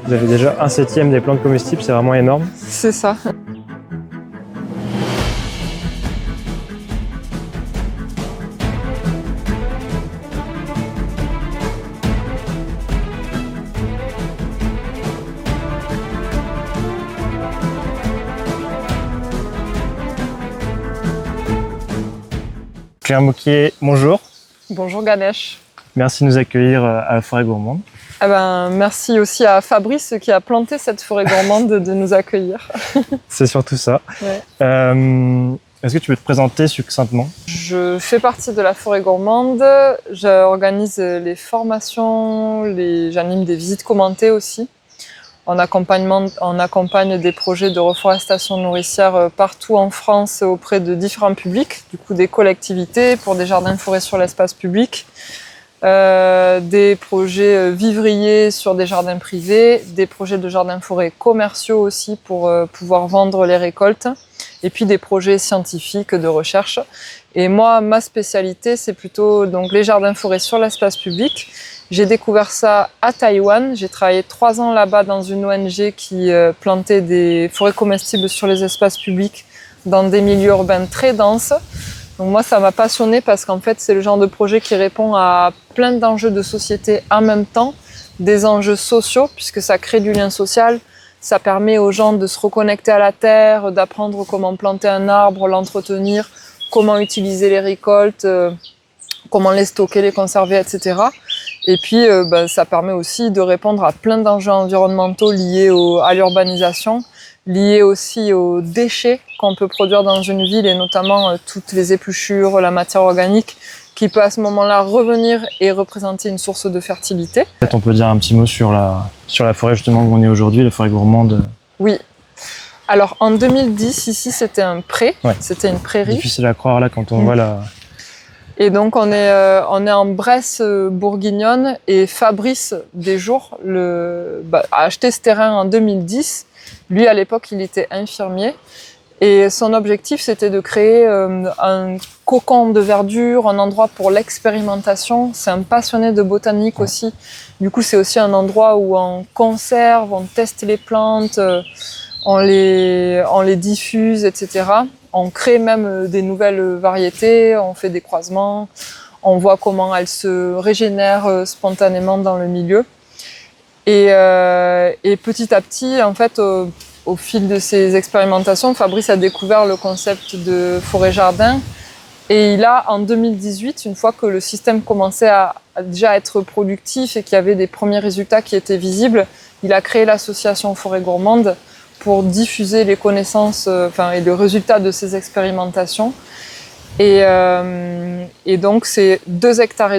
Vous avez déjà 1/7 des plantes comestibles, c'est vraiment énorme. C'est ça. Claire Moquier, bonjour. Bonjour Ganesh. Merci de nous accueillir à la Forêt Gourmande. Merci aussi à Fabrice qui a planté cette forêt gourmande de nous accueillir. C'est surtout ça. Ouais. Est-ce que tu peux te présenter succinctement? Je fais partie de la forêt gourmande, j'organise les formations, j'anime des visites commentées aussi. On accompagne des projets de reforestation nourricière partout en France auprès de différents publics, du coup des collectivités pour des jardins forêts sur l'espace public, des projets vivriers sur des jardins privés, des projets de jardins forêts commerciaux aussi pour pouvoir vendre les récoltes, et puis des projets scientifiques de recherche. Et moi, ma spécialité, c'est plutôt donc les jardins forêts sur l'espace public. J'ai découvert ça à Taïwan. J'ai travaillé 3 ans là-bas dans une ONG qui plantait des forêts comestibles sur les espaces publics dans des milieux urbains très denses. Donc moi, ça m'a passionnée parce qu'en fait, c'est le genre de projet qui répond à plein d'enjeux de société en même temps, des enjeux sociaux puisque ça crée du lien social, ça permet aux gens de se reconnecter à la terre, d'apprendre comment planter un arbre, l'entretenir, comment utiliser les récoltes, comment les stocker, les conserver, etc. Et puis, ça permet aussi de répondre à plein d'enjeux environnementaux liés à l'urbanisation, liés aussi aux déchets qu'on peut produire dans une ville et notamment toutes les épluchures, la matière organique qui peut à ce moment-là revenir et représenter une source de fertilité. Peut-être on peut dire un petit mot sur la forêt justement où on est aujourd'hui, la forêt gourmande. Oui. Alors en 2010, ici c'était un pré, ouais. C'était une prairie. Difficile à croire là quand on voit la... Et donc on est en Bresse bourguignonne et Fabrice Desjours a acheté ce terrain en 2010. Lui à l'époque il était infirmier et son objectif c'était de créer un cocon de verdure, un endroit pour l'expérimentation. C'est un passionné de botanique aussi. Du coup c'est aussi un endroit où on conserve, on teste les plantes, on les diffuse, etc. On crée même des nouvelles variétés, on fait des croisements, on voit comment elles se régénèrent spontanément dans le milieu. Et petit à petit, en fait, au fil de ces expérimentations, Fabrice a découvert le concept de forêt-jardin. Et il a, en 2018, une fois que le système commençait à déjà être productif et qu'il y avait des premiers résultats qui étaient visibles, il a créé l'association Forêt Gourmande pour diffuser les connaissances et le résultat de ces expérimentations. Et donc, c'est 2,5 hectares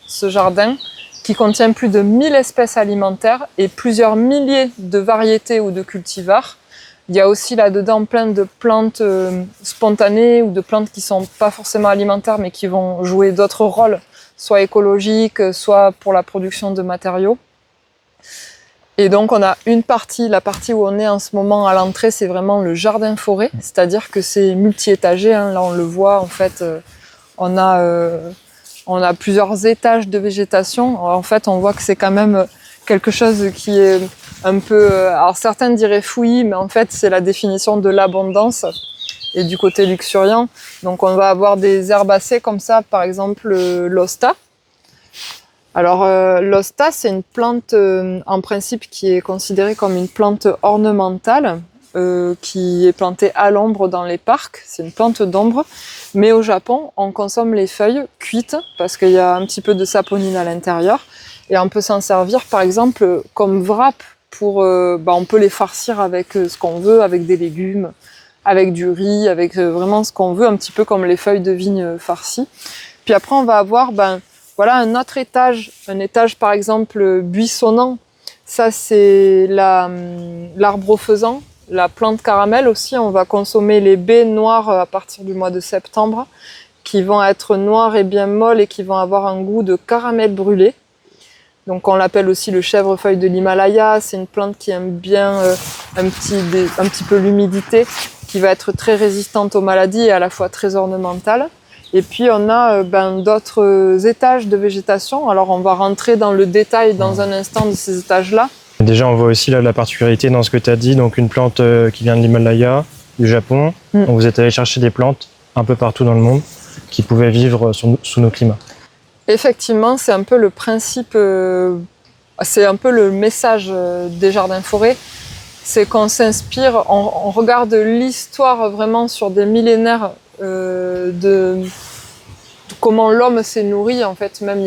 ce jardin, qui contient plus de 1000 espèces alimentaires et plusieurs milliers de variétés ou de cultivars. Il y a aussi là-dedans plein de plantes spontanées ou de plantes qui ne sont pas forcément alimentaires, mais qui vont jouer d'autres rôles, soit écologiques, soit pour la production de matériaux. Et donc on a la partie où on est en ce moment à l'entrée, c'est vraiment le jardin forêt, c'est-à-dire que c'est multi-étagé, hein. Là on le voit en fait, on a plusieurs étages de végétation. Alors, en fait on voit que c'est quand même quelque chose qui est un peu, alors certains diraient fouillis, mais en fait c'est la définition de l'abondance et du côté luxuriant. Donc on va avoir des herbacées comme ça, par exemple l'hosta. Alors l'hosta, c'est une plante en principe qui est considérée comme une plante ornementale qui est plantée à l'ombre dans les parcs. C'est une plante d'ombre, mais au Japon, on consomme les feuilles cuites parce qu'il y a un petit peu de saponine à l'intérieur et on peut s'en servir par exemple comme wrap pour, on peut les farcir avec ce qu'on veut, avec des légumes, avec du riz, avec vraiment ce qu'on veut, un petit peu comme les feuilles de vigne farcies. Puis après, on va avoir voilà un autre étage, un étage par exemple buissonnant. Ça c'est l'arbre faisant, la plante caramel aussi. On va consommer les baies noires à partir du mois de septembre, qui vont être noires et bien molles et qui vont avoir un goût de caramel brûlé. Donc on l'appelle aussi le chèvrefeuille de l'Himalaya. C'est une plante qui aime bien un petit peu l'humidité, qui va être très résistante aux maladies et à la fois très ornementale. Et puis on a d'autres étages de végétation. Alors on va rentrer dans le détail dans un instant de ces étages-là. Déjà, on voit aussi là, la particularité dans ce que tu as dit, donc une plante qui vient de l'Himalaya, du Japon. Donc vous êtes allé chercher des plantes un peu partout dans le monde qui pouvaient vivre sous nos climats. Effectivement, c'est un peu le principe, c'est un peu le message des jardins-forêts. C'est qu'on s'inspire, on regarde l'histoire vraiment sur des millénaires de comment l'homme s'est nourri, en fait. Même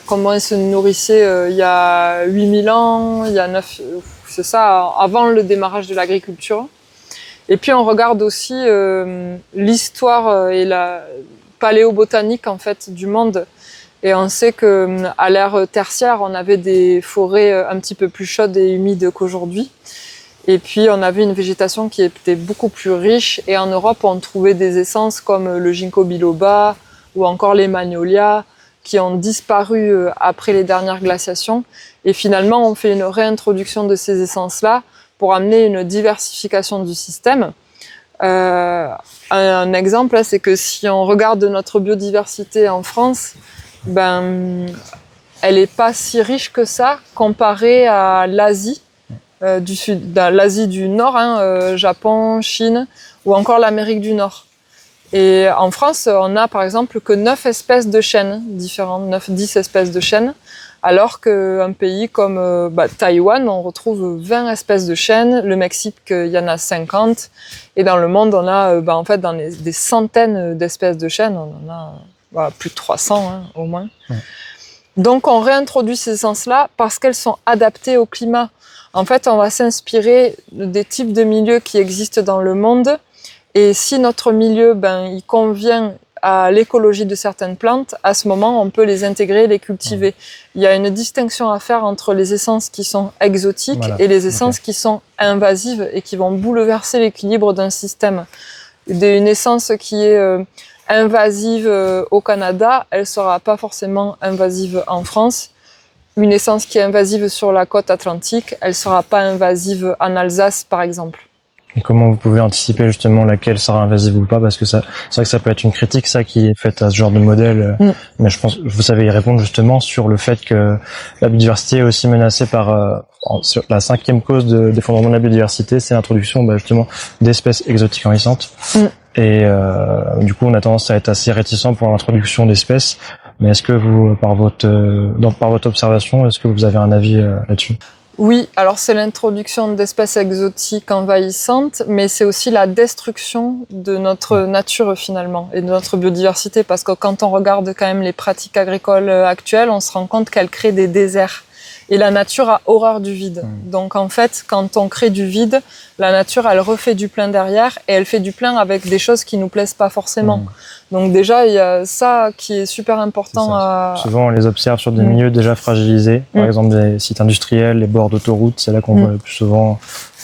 comment il se nourrissait il y a 8000 ans, il y a 9, c'est ça, avant le démarrage de l'agriculture. Et puis on regarde aussi l'histoire et la paléobotanique, en fait, du monde. Et on sait qu'à l'ère tertiaire, on avait des forêts un petit peu plus chaudes et humides qu'aujourd'hui. Et puis, on avait une végétation qui était beaucoup plus riche. Et en Europe, on trouvait des essences comme le ginkgo biloba ou encore les magnolias qui ont disparu après les dernières glaciations. Et finalement, on fait une réintroduction de ces essences-là pour amener une diversification du système. Un exemple, c'est que si on regarde notre biodiversité en France, elle n'est pas si riche que ça comparée à l'Asie du Sud, l'Asie du Nord, Japon, Chine ou encore l'Amérique du Nord. Et en France, on n'a par exemple que 9 espèces de chênes différentes, 9-10 espèces de chênes, alors qu'un pays comme Taïwan, on retrouve 20 espèces de chênes, le Mexique, il y en a 50, et dans le monde, on a en fait des centaines d'espèces de chênes, on en a plus de 300 au moins. Ouais. Donc on réintroduit ces essences-là parce qu'elles sont adaptées au climat. En fait, on va s'inspirer des types de milieux qui existent dans le monde. Et si notre milieu, il convient à l'écologie de certaines plantes, à ce moment, on peut les intégrer, les cultiver. Il y a une distinction à faire entre les essences qui sont exotiques et les essences qui sont invasives et qui vont bouleverser l'équilibre d'un système. Une essence qui est invasive au Canada, elle ne sera pas forcément invasive en France. Une essence qui est invasive sur la côte atlantique, elle ne sera pas invasive en Alsace, par exemple. Et comment vous pouvez anticiper justement laquelle sera invasive ou pas? Parce que c'est vrai que ça peut être une critique, ça, qui est faite à ce genre de modèle. Mais je pense que vous savez y répondre justement sur le fait que la biodiversité est aussi menacée par sur la 5e cause d'effondrement de la biodiversité, c'est l'introduction justement d'espèces exotiques envahissantes. Et du coup, on a tendance à être assez réticent pour l'introduction d'espèces. Mais est-ce que vous, par votre observation, est-ce que vous avez un avis là-dessus? Oui, alors c'est l'introduction d'espèces exotiques envahissantes, mais c'est aussi la destruction de notre nature finalement et de notre biodiversité, parce que quand on regarde quand même les pratiques agricoles actuelles, on se rend compte qu'elles créent des déserts. Et la nature a horreur du vide. Donc en fait, quand on crée du vide, la nature, elle refait du plein derrière, et elle fait du plein avec des choses qui nous plaisent pas forcément. Donc déjà, il y a ça qui est super important. Souvent, on les observe sur des milieux déjà fragilisés. Par exemple, des sites industriels, les bords d'autoroutes, c'est là qu'on voit le plus souvent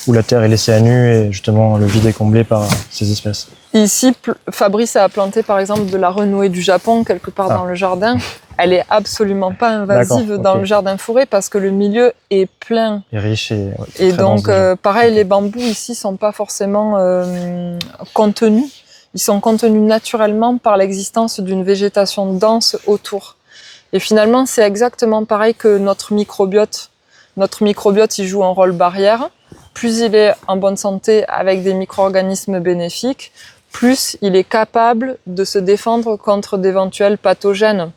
où la terre est laissée à nu et justement le vide est comblé par ces espèces. Ici, Fabrice a planté par exemple de la renouée du Japon quelque part dans le jardin. Elle est absolument pas invasive dans le jardin forêt parce que le milieu est plein. Et riche et donc, pareil, les bambous ici sont pas forcément contenus. Ils sont contenus naturellement par l'existence d'une végétation dense autour. Et finalement, c'est exactement pareil que notre microbiote. Notre microbiote, il joue un rôle barrière. Plus il est en bonne santé avec des micro-organismes bénéfiques, plus il est capable de se défendre contre d'éventuels pathogènes.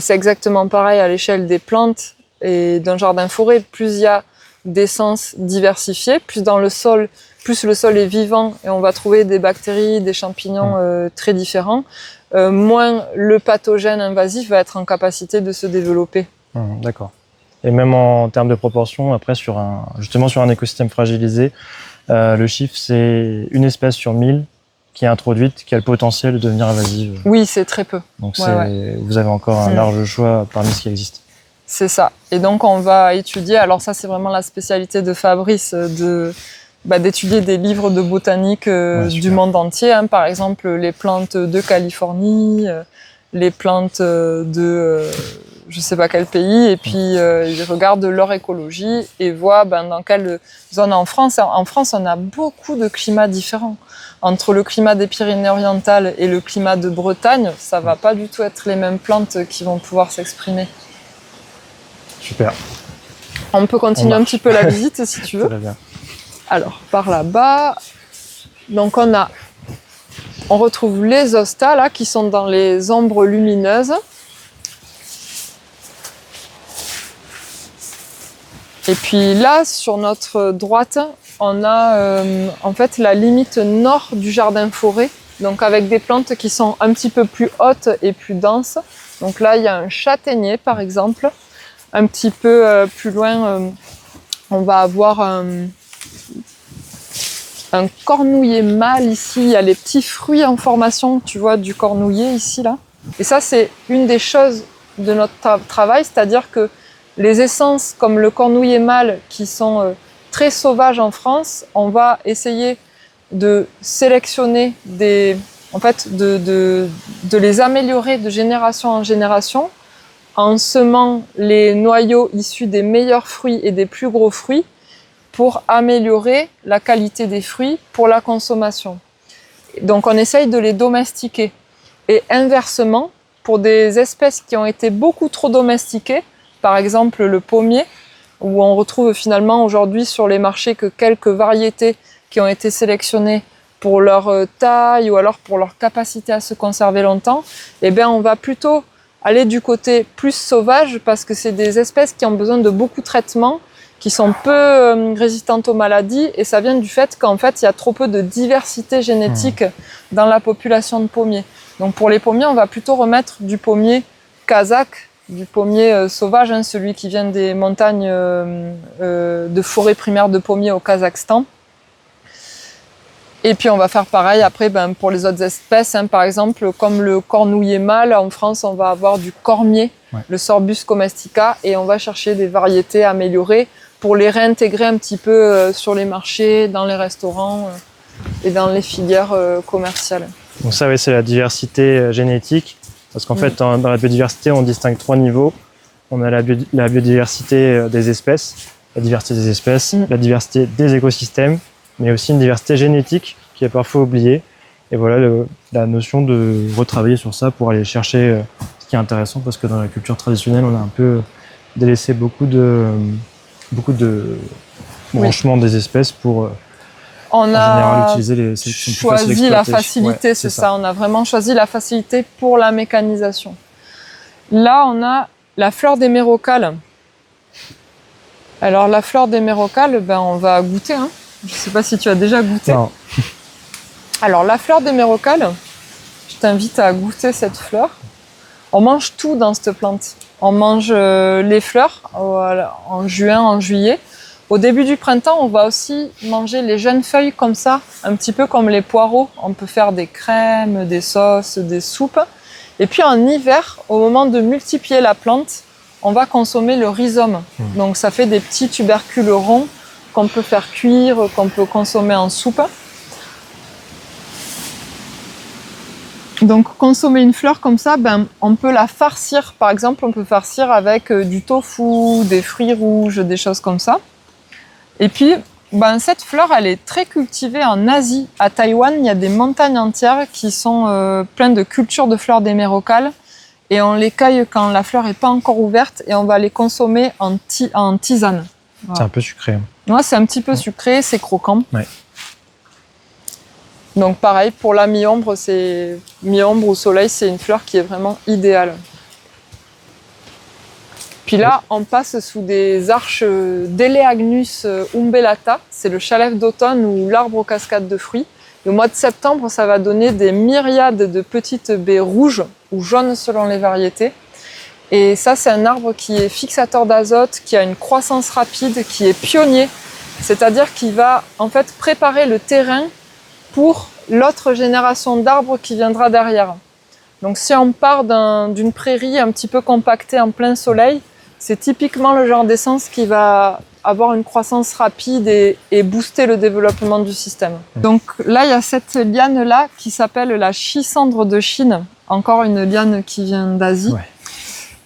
C'est exactement pareil à l'échelle des plantes et d'un jardin-forêt. Plus il y a d'essences diversifiées, plus le sol est vivant et on va trouver des bactéries, des champignons très différents, moins le pathogène invasif va être en capacité de se développer. D'accord. Et même en termes de proportion, après, sur un écosystème fragilisé, le chiffre, c'est une espèce sur 1000 qui est introduite, qui a le potentiel de devenir invasive. Oui, c'est très peu. Donc vous avez encore un large choix parmi ce qui existe. C'est ça. Et donc, on va étudier, alors ça, c'est vraiment la spécialité de Fabrice, d'étudier des livres de botanique du monde entier. Par exemple, les plantes de Californie, les plantes de je sais pas quel pays, et puis ils regardent leur écologie et voient dans quelle zone en France. En France, on a beaucoup de climats différents. Entre le climat des Pyrénées-Orientales et le climat de Bretagne, ça va pas du tout être les mêmes plantes qui vont pouvoir s'exprimer. Super. On peut continuer un petit peu la visite si tu veux. Très bien. Alors, par là-bas, donc on retrouve les hostas là qui sont dans les ombres lumineuses. Et puis là, sur notre droite, on a en fait la limite nord du jardin-forêt, donc avec des plantes qui sont un petit peu plus hautes et plus denses. Donc là, il y a un châtaignier par exemple. Un petit peu plus loin, on va avoir un cornouiller mâle ici. Il y a les petits fruits en formation, tu vois, du cornouiller ici là. Et ça, c'est une des choses de notre travail, c'est-à-dire que les essences comme le cornouiller mâle qui sont très sauvages en France, on va essayer de sélectionner en fait, de les améliorer de génération en génération en semant les noyaux issus des meilleurs fruits et des plus gros fruits pour améliorer la qualité des fruits pour la consommation. Donc on essaye de les domestiquer. Et inversement, pour des espèces qui ont été beaucoup trop domestiquées, par exemple le pommier, où on retrouve finalement aujourd'hui sur les marchés que quelques variétés qui ont été sélectionnées pour leur taille ou alors pour leur capacité à se conserver longtemps, eh bien on va plutôt aller du côté plus sauvage parce que c'est des espèces qui ont besoin de beaucoup de traitements, qui sont peu résistantes aux maladies et ça vient du fait qu'en fait il y a trop peu de diversité génétique dans la population de pommiers. Donc pour les pommiers, on va plutôt remettre du pommier kazakh, du pommier sauvage, hein, celui qui vient des montagnes de forêt primaire de pommiers au Kazakhstan. Et puis on va faire pareil après pour les autres espèces, hein, par exemple comme le cornouiller mâle, en France on va avoir du cormier, le Sorbus comestica, et on va chercher des variétés améliorées pour les réintégrer un petit peu sur les marchés, dans les restaurants et dans les filières commerciales. Donc ça, oui, c'est la diversité génétique. Parce qu'en fait, dans la biodiversité, on distingue 3 niveaux. On a la biodiversité des espèces, la diversité des écosystèmes, mais aussi une diversité génétique qui est parfois oubliée. Et voilà la notion de retravailler sur ça pour aller chercher ce qui est intéressant, parce que dans la culture traditionnelle, on a un peu délaissé beaucoup de branchements des espèces pour on a utiliser choisi la facilité, c'est ça. On a vraiment choisi la facilité pour la mécanisation. Là, on a la fleur des mérocalles. Alors, la fleur des mérocalles, on va goûter. Hein. Je ne sais pas si tu as déjà goûté. Non. Alors, la fleur des mérocalles, je t'invite à goûter cette fleur. On mange tout dans cette plante. On mange les fleurs en juin, en juillet. Au début du printemps, on va aussi manger les jeunes feuilles comme ça, un petit peu comme les poireaux. On peut faire des crèmes, des sauces, des soupes. Et puis en hiver, au moment de multiplier la plante, on va consommer le rhizome. Donc ça fait des petits tubercules ronds qu'on peut faire cuire, qu'on peut consommer en soupe. Donc consommer une fleur comme ça, on peut la farcir. Par exemple, on peut farcir avec du tofu, des fruits rouges, des choses comme ça. Et puis, cette fleur, elle est très cultivée en Asie. À Taïwan, il y a des montagnes entières qui sont pleines de cultures de fleurs des mérocalles. Et on les cueille quand la fleur n'est pas encore ouverte et on va les consommer en tisane. Voilà. C'est un peu sucré. Ouais, c'est un petit peu sucré, c'est croquant. Ouais. Donc pareil, pour la mi-ombre au soleil, c'est une fleur qui est vraiment idéale. Puis là, on passe sous des arches d'Eleagnus umbellata. C'est le chalef d'automne ou l'arbre aux cascades de fruits. Et au mois de septembre, ça va donner des myriades de petites baies rouges ou jaunes selon les variétés. Et ça, c'est un arbre qui est fixateur d'azote, qui a une croissance rapide, qui est pionnier. C'est-à-dire qu'il va en fait préparer le terrain pour l'autre génération d'arbres qui viendra derrière. Donc si on part d'une prairie un petit peu compactée en plein soleil, c'est typiquement le genre d'essence qui va avoir une croissance rapide et booster le développement du système. Donc là, il y a cette liane-là qui s'appelle la schisandre de Chine, encore une liane qui vient d'Asie. Ouais.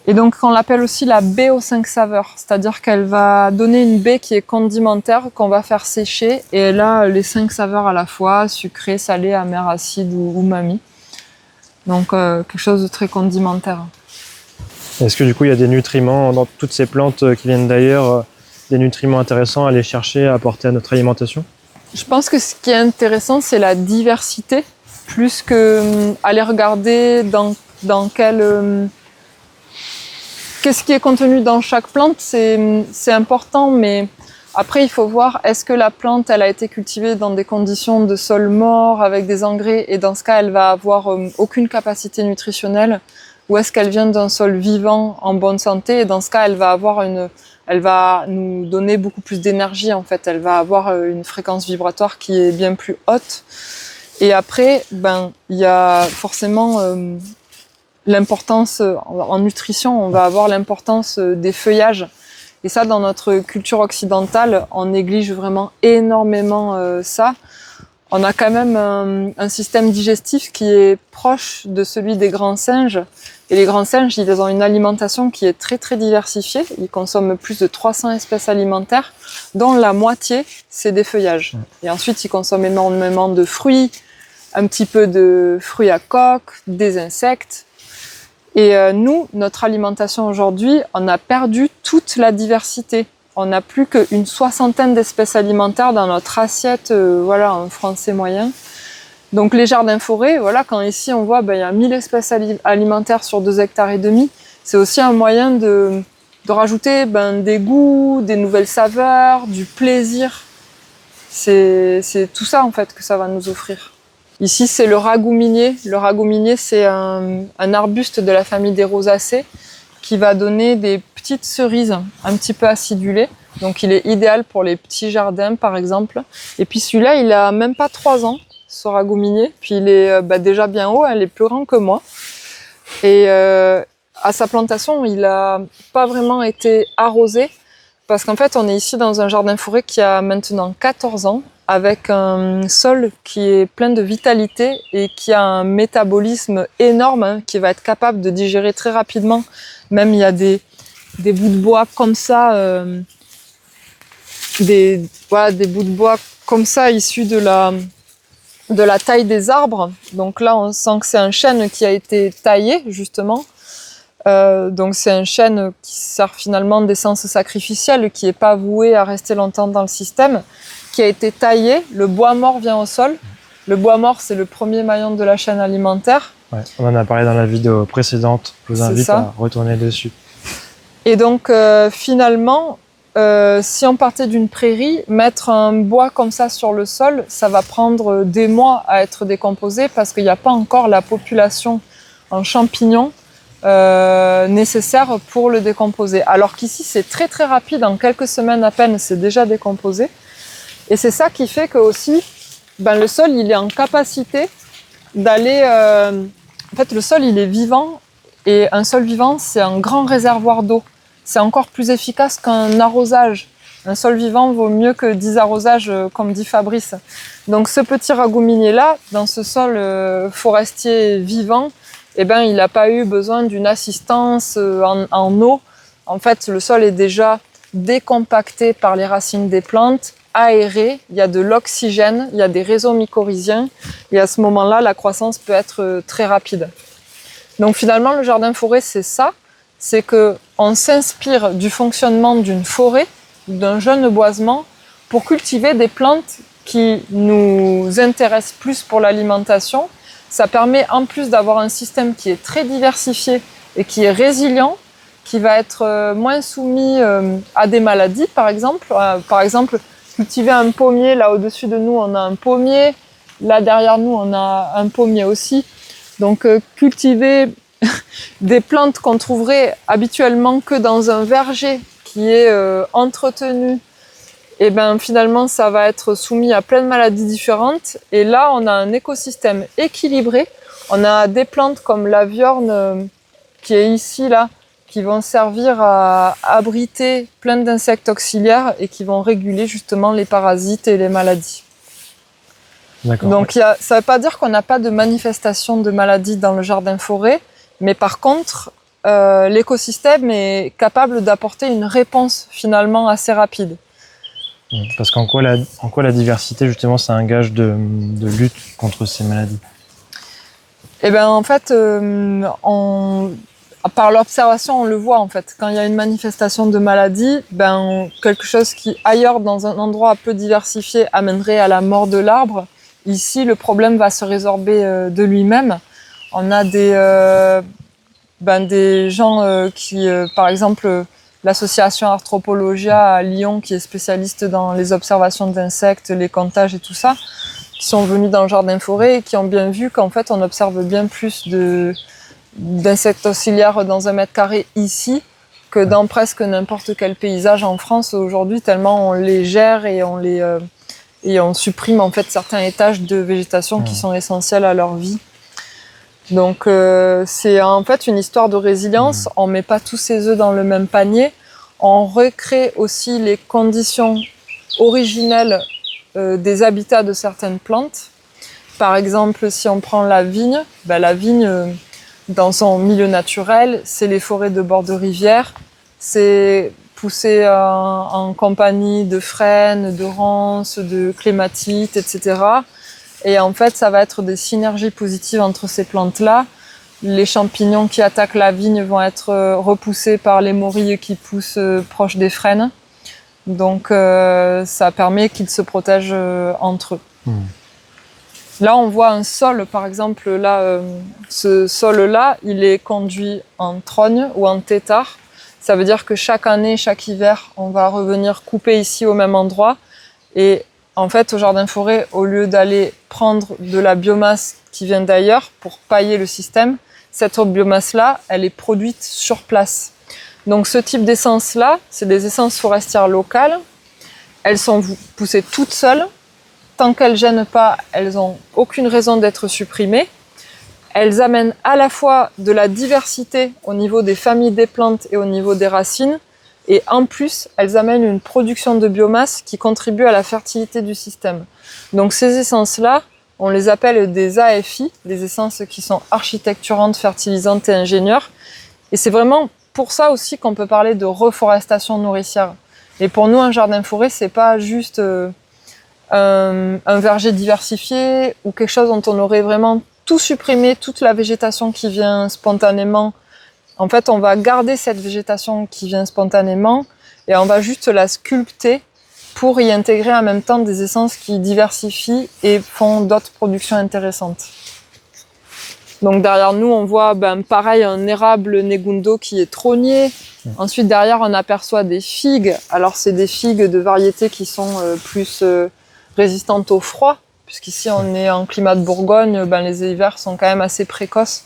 Et donc on l'appelle aussi la baie aux 5 saveurs, c'est-à-dire qu'elle va donner une baie qui est condimentaire, qu'on va faire sécher, et elle a les 5 saveurs à la fois, sucré, salé, amer, acide ou umami. Donc quelque chose de très condimentaire. Est-ce que du coup il y a des nutriments dans toutes ces plantes qui viennent d'ailleurs des nutriments intéressants à aller chercher, à apporter à notre alimentation? Je pense que ce qui est intéressant, c'est la diversité, plus que aller regarder dans quel... qu'est-ce qui est contenu dans chaque plante, c'est important, mais après, il faut voir, est-ce que la plante, elle a été cultivée dans des conditions de sol mort, avec des engrais, et dans ce cas, elle va avoir aucune capacité nutritionnelle, ou est-ce qu'elle vient d'un sol vivant, en bonne santé, et dans ce cas, elle va nous donner beaucoup plus d'énergie, en fait. Elle va avoir une fréquence vibratoire qui est bien plus haute. Et après, il y a forcément l'importance, en nutrition, on va avoir l'importance des feuillages. Et ça, dans notre culture occidentale, on néglige vraiment énormément ça. On a quand même un système digestif qui est proche de celui des grands singes. Et les grands singes, ils ont une alimentation qui est très très diversifiée. Ils consomment plus de 300 espèces alimentaires, dont la moitié, c'est des feuillages. Et ensuite, ils consomment énormément de fruits, un petit peu de fruits à coque, des insectes. Et nous, notre alimentation aujourd'hui, on a perdu toute la diversité. On n'a plus qu'une soixantaine d'espèces alimentaires dans notre assiette, en français moyen. Donc les jardins-forêts, quand ici on voit il y a 1000 espèces alimentaires sur 2,5 hectares, c'est aussi un moyen de rajouter des goûts, des nouvelles saveurs, du plaisir. C'est tout ça en fait que ça va nous offrir. Ici, c'est le ragou minier. Le ragou minier, c'est un arbuste de la famille des rosacées qui va donner des petites cerises un petit peu acidulées. Donc, il est idéal pour les petits jardins, par exemple. Et puis, celui-là, il a même pas 3 ans, ce ragou minier. Puis, il est déjà bien haut, il est plus grand que moi. Et à sa plantation, il a pas vraiment été arrosé parce qu'en fait, on est ici dans un jardin-forêt qui a maintenant 14 ans, avec un sol qui est plein de vitalité et qui a un métabolisme énorme, qui va être capable de digérer très rapidement. Même il y a des bouts de bois comme ça, des bouts de bois comme ça issus de la taille des arbres. Donc là, on sent que c'est un chêne qui a été taillé justement. Donc c'est un chêne qui sert finalement d'essence sacrificielle, qui n'est pas voué à rester longtemps dans le système, qui a été taillé. Le bois mort vient au sol. Le bois mort, c'est le premier maillon de la chaîne alimentaire. Ouais, on en a parlé dans la vidéo précédente. Je vous invite à retourner dessus. Et donc finalement, si on partait d'une prairie, mettre un bois comme ça sur le sol, ça va prendre des mois à être décomposé parce qu'il n'y a pas encore la population en champignons nécessaire pour le décomposer. Alors qu'ici, c'est très très rapide, en quelques semaines à peine, c'est déjà décomposé. Et c'est ça qui fait que aussi, le sol, il est en capacité d'aller... En fait, le sol, il est vivant, et un sol vivant, c'est un grand réservoir d'eau. C'est encore plus efficace qu'un arrosage. Un sol vivant vaut mieux que 10 arrosages, comme dit Fabrice. Donc ce petit ragou minier-là, dans ce sol forestier vivant, il n'a pas eu besoin d'une assistance en eau. En fait, le sol est déjà décompacté par les racines des plantes, aéré, il y a de l'oxygène, il y a des réseaux mycorhiziens, et à ce moment-là, la croissance peut être très rapide. Donc finalement, le jardin-forêt, c'est ça, c'est qu'on s'inspire du fonctionnement d'une forêt, d'un jeune boisement, pour cultiver des plantes qui nous intéressent plus pour l'alimentation. Ça permet en plus d'avoir un système qui est très diversifié et qui est résilient, qui va être moins soumis à des maladies, par exemple. Cultiver un pommier, là au-dessus de nous, on a un pommier. Là derrière nous, on a un pommier aussi. Donc cultiver des plantes qu'on trouverait habituellement que dans un verger qui est entretenu, et finalement ça va être soumis à plein de maladies différentes. Et là, on a un écosystème équilibré. On a des plantes comme la viorne qui est ici, là, qui vont servir à abriter plein d'insectes auxiliaires et qui vont réguler justement les parasites et les maladies. D'accord. Donc ça ne veut pas dire qu'on n'a pas de manifestation de maladies dans le jardin-forêt, mais par contre, l'écosystème est capable d'apporter une réponse finalement assez rapide. Parce qu'en quoi la diversité, justement, c'est un gage de lutte contre ces maladies? En fait, Par l'observation, on le voit en fait. Quand il y a une manifestation de maladie, quelque chose qui ailleurs dans un endroit peu diversifié amènerait à la mort de l'arbre, ici le problème va se résorber de lui-même. On a des gens qui, par exemple, l'association Arthropologia à Lyon, qui est spécialiste dans les observations d'insectes, les comptages et tout ça, qui sont venus dans le jardin forêt et qui ont bien vu qu'en fait on observe bien plus d'insectes auxiliaires dans 1 mètre carré ici que dans presque n'importe quel paysage en France aujourd'hui, tellement on les gère et on supprime en fait certains étages de végétation qui sont essentiels à leur vie. Donc c'est en fait une histoire de résilience. On met pas tous ses œufs dans le même panier. On recrée aussi les conditions originelles des habitats de certaines plantes. Par exemple, si on prend la vigne, dans son milieu naturel, c'est les forêts de bord de rivière, c'est poussé en compagnie de frênes, de ronces, de clématites, etc. Et en fait, ça va être des synergies positives entre ces plantes-là. Les champignons qui attaquent la vigne vont être repoussés par les morilles qui poussent proche des frênes. Donc, ça permet qu'ils se protègent entre eux. Là, on voit un sol, par exemple, ce sol-là, il est conduit en trogne ou en tétard. Ça veut dire que chaque année, chaque hiver, on va revenir couper ici au même endroit. Et en fait, au jardin forêt, au lieu d'aller prendre de la biomasse qui vient d'ailleurs pour pailler le système, cette autre biomasse-là, elle est produite sur place. Donc ce type d'essence-là, c'est des essences forestières locales. Elles sont poussées toutes seules. Tant qu'elles ne gênent pas, elles n'ont aucune raison d'être supprimées. Elles amènent à la fois de la diversité au niveau des familles des plantes et au niveau des racines. Et en plus, elles amènent une production de biomasse qui contribue à la fertilité du système. Donc ces essences-là, on les appelle des AFI, des essences qui sont architecturantes, fertilisantes et ingénieures. Et c'est vraiment pour ça aussi qu'on peut parler de reforestation nourricière. Et pour nous, un jardin forêt, c'est pas juste un verger diversifié ou quelque chose dont on aurait vraiment tout supprimé, toute la végétation qui vient spontanément. En fait, on va garder cette végétation qui vient spontanément et on va juste la sculpter pour y intégrer en même temps des essences qui diversifient et font d'autres productions intéressantes. Donc derrière nous, on voit pareil un érable Negundo qui est trogné. Ensuite, derrière, on aperçoit des figues. Alors, c'est des figues de variétés qui sont plus résistantes au froid, puisqu'ici, on est en climat de Bourgogne, les hivers sont quand même assez précoces.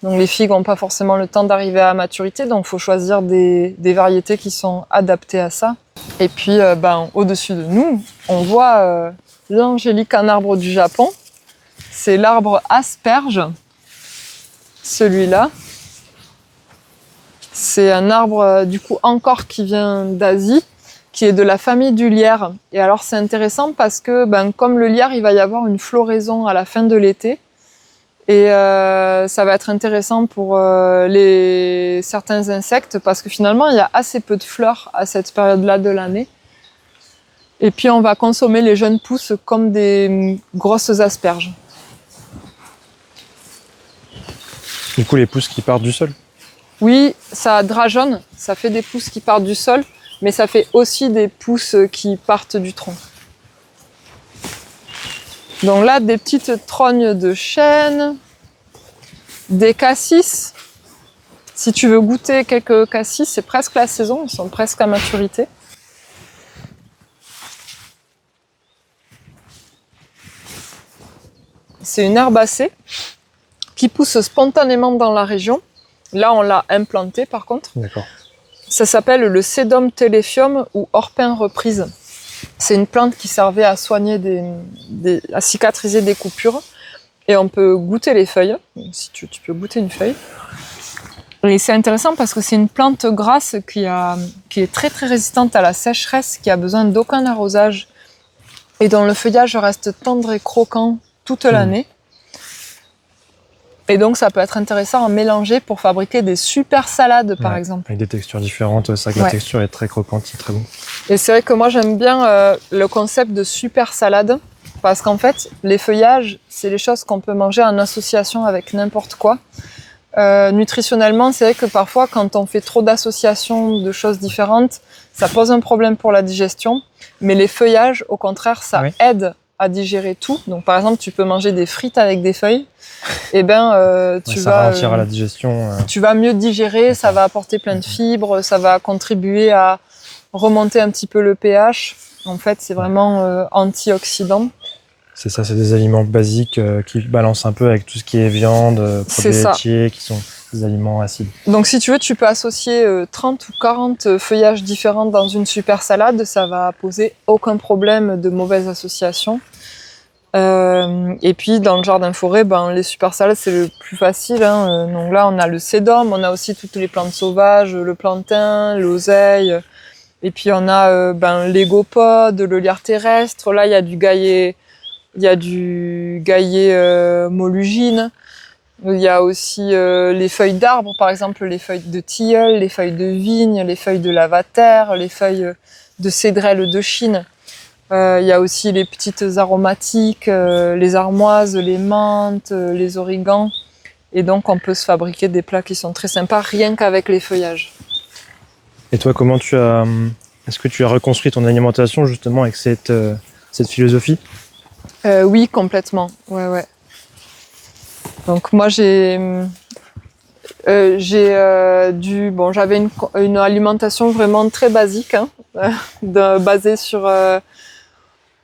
Donc, les figues n'ont pas forcément le temps d'arriver à maturité, donc il faut choisir des variétés qui sont adaptées à ça. Et puis, au-dessus de nous, on voit l'angélique en arbre du Japon. C'est l'arbre asperge, celui-là. C'est un arbre, du coup, encore qui vient d'Asie, qui est de la famille du lierre. Et alors, c'est intéressant parce que, comme le lierre, il va y avoir une floraison à la fin de l'été. Et ça va être intéressant pour certains insectes parce que finalement, il y a assez peu de fleurs à cette période-là de l'année. Et puis, on va consommer les jeunes pousses comme des grosses asperges. Du coup, les pousses qui partent du sol? Oui, ça drageonne, ça fait des pousses qui partent du sol, mais ça fait aussi des pousses qui partent du tronc. Donc là, des petites trognes de chêne, des cassis. Si tu veux goûter quelques cassis, c'est presque la saison, ils sont presque à maturité. C'est une herbacée qui pousse spontanément dans la région. Là, on l'a implanté par contre. D'accord. Ça s'appelle le Sedum telephium ou orpin reprise. C'est une plante qui servait à soigner à cicatriser des coupures. Et on peut goûter les feuilles. Si tu peux goûter une feuille. Et c'est intéressant parce que c'est une plante grasse qui est très très résistante à la sécheresse, qui a besoin d'aucun arrosage et dont le feuillage reste tendre et croquant toute l'année. Et donc, ça peut être intéressant à mélanger pour fabriquer des super salades, par exemple. Avec des textures différentes, c'est vrai que la texture est très croquante, c'est très bon. Et c'est vrai que moi, j'aime bien le concept de super salade, parce qu'en fait, les feuillages, c'est les choses qu'on peut manger en association avec n'importe quoi. Nutritionnellement, c'est vrai que parfois, quand on fait trop d'associations de choses différentes, ça pose un problème pour la digestion. Mais les feuillages, au contraire, ça aide à digérer tout. Donc, par exemple, tu peux manger des frites avec des feuilles. Et tu ça ralentira la digestion. Tu vas mieux digérer, ça va apporter plein de fibres, ça va contribuer à remonter un petit peu le pH. En fait, c'est vraiment antioxydant. C'est ça, c'est des aliments basiques qui balancent un peu avec tout ce qui est viande, produits laitiers, qui sont des aliments acides. Donc si tu veux, tu peux associer 30 ou 40 feuillages différents dans une super salade, ça va poser aucun problème de mauvaise association. Et puis dans le jardin forêt, les super salades c'est le plus facile. Donc là on a le sédum, on a aussi toutes les plantes sauvages, le plantain, l'oseille. Et puis on a l'égopode, le lierre terrestre. Là il y a du gaillet. Il y a du gaillet molugine. Il y a aussi les feuilles d'arbres, par exemple les feuilles de tilleul, les feuilles de vigne, les feuilles de lavater, les feuilles de cédrelle de Chine. Il y a aussi les petites aromatiques, les armoises, les menthes, les origans. Et donc on peut se fabriquer des plats qui sont très sympas rien qu'avec les feuillages. Et toi, est-ce que tu as reconstruit ton alimentation justement avec cette philosophie ? Oui, complètement. Ouais. Donc moi j'avais une alimentation vraiment très basique, basée sur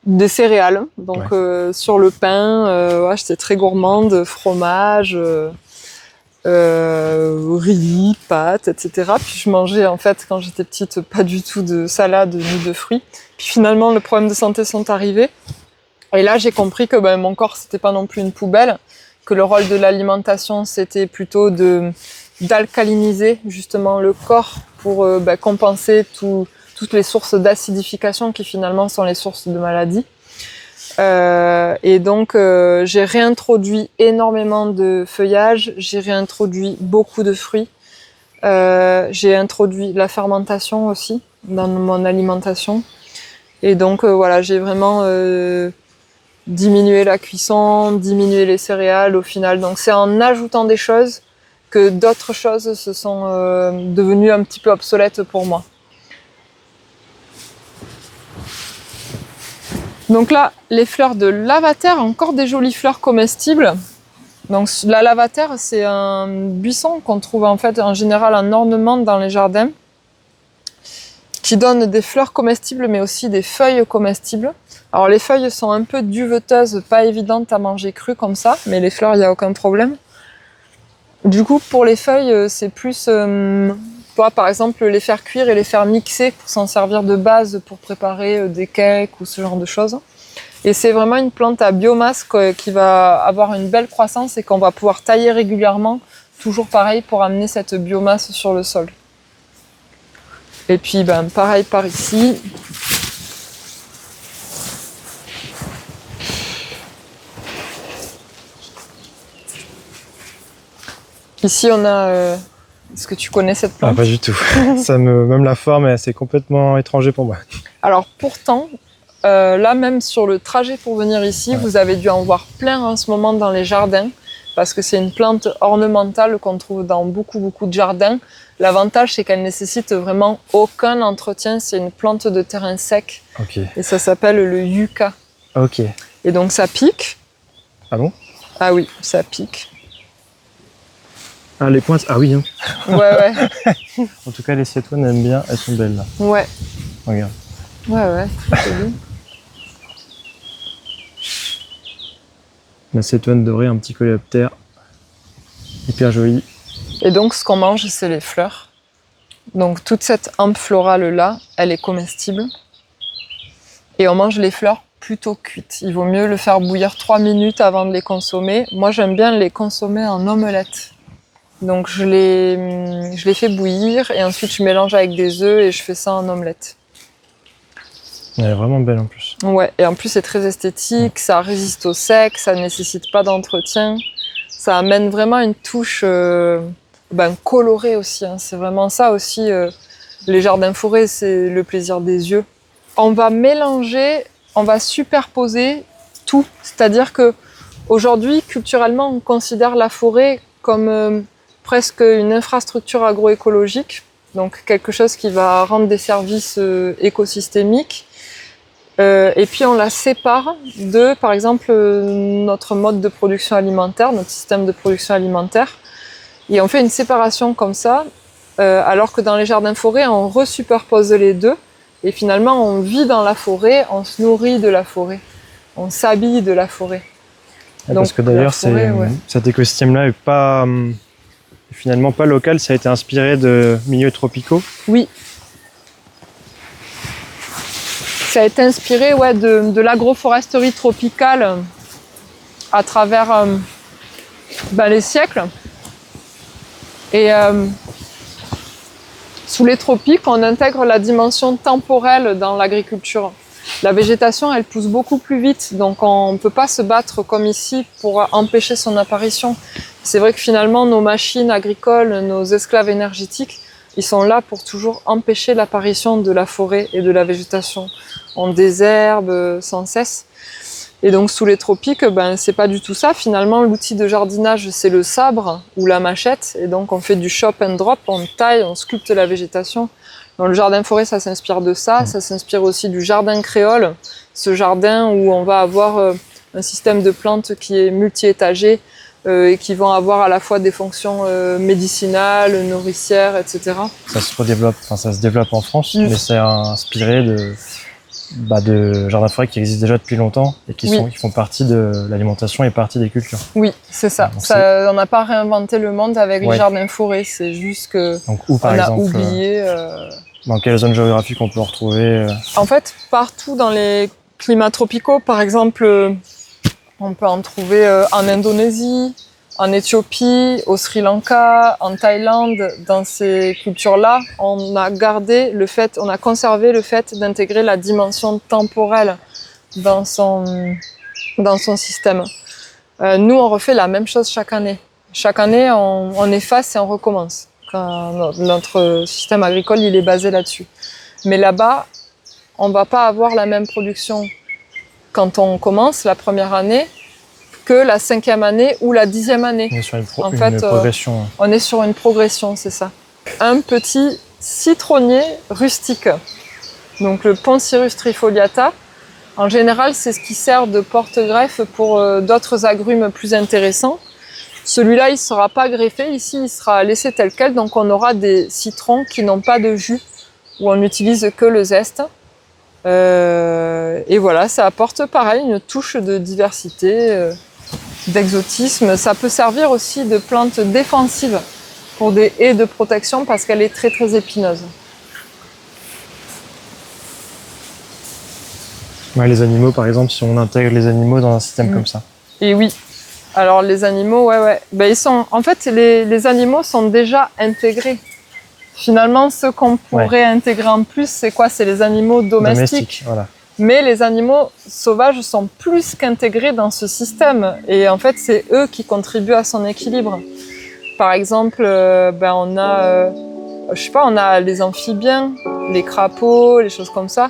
des céréales. Donc sur le pain, j'étais très gourmande, fromage, riz, pâtes, etc. Puis je mangeais en fait quand j'étais petite pas du tout de salade ni de fruits. Puis finalement le problème de santé sont arrivés. Et là, j'ai compris que mon corps, c'était pas non plus une poubelle, que le rôle de l'alimentation, c'était plutôt d'alcaliniser justement le corps pour compenser toutes les sources d'acidification qui finalement sont les sources de maladies. Et donc, j'ai réintroduit énormément de feuillage, j'ai réintroduit beaucoup de fruits, j'ai introduit la fermentation aussi dans mon alimentation. Et donc, j'ai vraiment diminuer la cuisson, diminuer les céréales au final. Donc c'est en ajoutant des choses que d'autres choses se sont devenues un petit peu obsolètes pour moi. Donc là, les fleurs de lavater, encore des jolies fleurs comestibles. Donc la lavater, c'est un buisson qu'on trouve en fait en général en ornement dans les jardins, qui donne des fleurs comestibles mais aussi des feuilles comestibles. Alors les feuilles sont un peu duveteuses, pas évidentes à manger crues comme ça, mais les fleurs, il n'y a aucun problème. Du coup, pour les feuilles, c'est plus, par exemple, les faire cuire et les faire mixer pour s'en servir de base pour préparer des cakes ou ce genre de choses. Et c'est vraiment une plante à biomasse qui va avoir une belle croissance et qu'on va pouvoir tailler régulièrement, toujours pareil, pour amener cette biomasse sur le sol. Et puis, pareil par ici. Ici, on a... Est-ce que tu connais cette plante ? Ah, pas du tout. Même la forme, c'est complètement étranger pour moi. Alors pourtant, là même sur le trajet pour venir ici, vous avez dû en voir plein en ce moment dans les jardins, parce que c'est une plante ornementale qu'on trouve dans beaucoup de jardins. L'avantage, c'est qu'elle nécessite vraiment aucun entretien. C'est une plante de terrain sec. Okay. Et ça s'appelle le yucca. Ok. Et donc ça pique. Ah bon ? Ah oui, ça pique. Ah, les pointes, ah oui. Hein. Ouais. En tout cas, les cétoines aiment bien, elles sont belles là. Ouais. Regarde. Ouais, très joli. La cétoine dorée, un petit coléoptère. Hyper joli. Et donc, ce qu'on mange, c'est les fleurs. Donc, toute cette hampe florale là, elle est comestible. Et on mange les fleurs plutôt cuites. Il vaut mieux le faire bouillir 3 minutes avant de les consommer. Moi, j'aime bien les consommer en omelette. Donc je les fais bouillir et ensuite je mélange avec des œufs et je fais ça en omelette. Elle est vraiment belle en plus. Ouais, et en plus c'est très esthétique, ça résiste au sec, ça ne nécessite pas d'entretien. Ça amène vraiment une touche colorée aussi. C'est vraiment ça aussi, les jardins forêts, c'est le plaisir des yeux. On va mélanger, on va superposer tout. C'est-à-dire que aujourd'hui, culturellement, on considère la forêt comme presque une infrastructure agroécologique, donc quelque chose qui va rendre des services écosystémiques. Et puis on la sépare de, par exemple, notre mode de production alimentaire, notre système de production alimentaire. Et on fait une séparation comme ça, alors que dans les jardins-forêts, on resuperpose les deux. Et finalement, on vit dans la forêt, on se nourrit de la forêt, on s'habille de la forêt. Ouais, parce que d'ailleurs, cet écosystème-là est pas, finalement pas local, ça a été inspiré de milieux tropicaux. Oui. Ça a été inspiré de l'agroforesterie tropicale à travers les siècles. Et sous les tropiques, on intègre la dimension temporelle dans l'agriculture. La végétation, elle pousse beaucoup plus vite, donc on ne peut pas se battre comme ici pour empêcher son apparition. C'est vrai que finalement, nos machines agricoles, nos esclaves énergétiques, ils sont là pour toujours empêcher l'apparition de la forêt et de la végétation. On désherbe sans cesse. Et donc sous les tropiques, c'est pas du tout ça. Finalement, l'outil de jardinage, c'est le sabre ou la machette. Et donc on fait du chop and drop, on taille, on sculpte la végétation. Dans le jardin-forêt, ça s'inspire de ça. Ça s'inspire aussi du jardin créole, ce jardin où on va avoir un système de plantes qui est multi-étagé et qui vont avoir à la fois des fonctions médicinales, nourricières, etc. Ça se développe en France, mais c'est inspiré de jardins-forêts qui existent déjà depuis longtemps et qui font partie de l'alimentation et partie des cultures. Oui, c'est ça. On n'a pas réinventé le monde avec les jardins-forêts, c'est juste que on a oublié. Dans quelle zone géographique on peut retrouver En fait, partout dans les climats tropicaux, par exemple, on peut en trouver en Indonésie, en Éthiopie, au Sri Lanka, en Thaïlande. Dans ces cultures-là, on a conservé le fait d'intégrer la dimension temporelle dans son système. Nous, on refait la même chose chaque année. Chaque année, on efface et on recommence. Quand notre système agricole, il est basé là-dessus. Mais là-bas, on ne va pas avoir la même production quand on commence la première année que la 5e année ou la 10e année. On est sur une progression. On est sur une progression, c'est ça. Un petit citronnier rustique. Donc le Poncirus trifoliata. En général, c'est ce qui sert de porte-greffe pour d'autres agrumes plus intéressants. Celui-là, il ne sera pas greffé. Ici, il sera laissé tel quel. Donc on aura des citrons qui n'ont pas de jus, où on n'utilise que le zeste. Et voilà, ça apporte pareil une touche de diversité, d'exotisme. Ça peut servir aussi de plante défensive pour des haies de protection parce qu'elle est très très épineuse. Ouais, les animaux, par exemple, si on intègre les animaux dans un système comme ça. Et oui. Alors les animaux, en fait, les animaux sont déjà intégrés. Finalement, ce qu'on pourrait intégrer en plus, c'est quoi? C'est les animaux domestiques. Voilà. Mais les animaux sauvages sont plus qu'intégrés dans ce système. Et en fait, c'est eux qui contribuent à son équilibre. Par exemple, on a les amphibiens, les crapauds, les choses comme ça.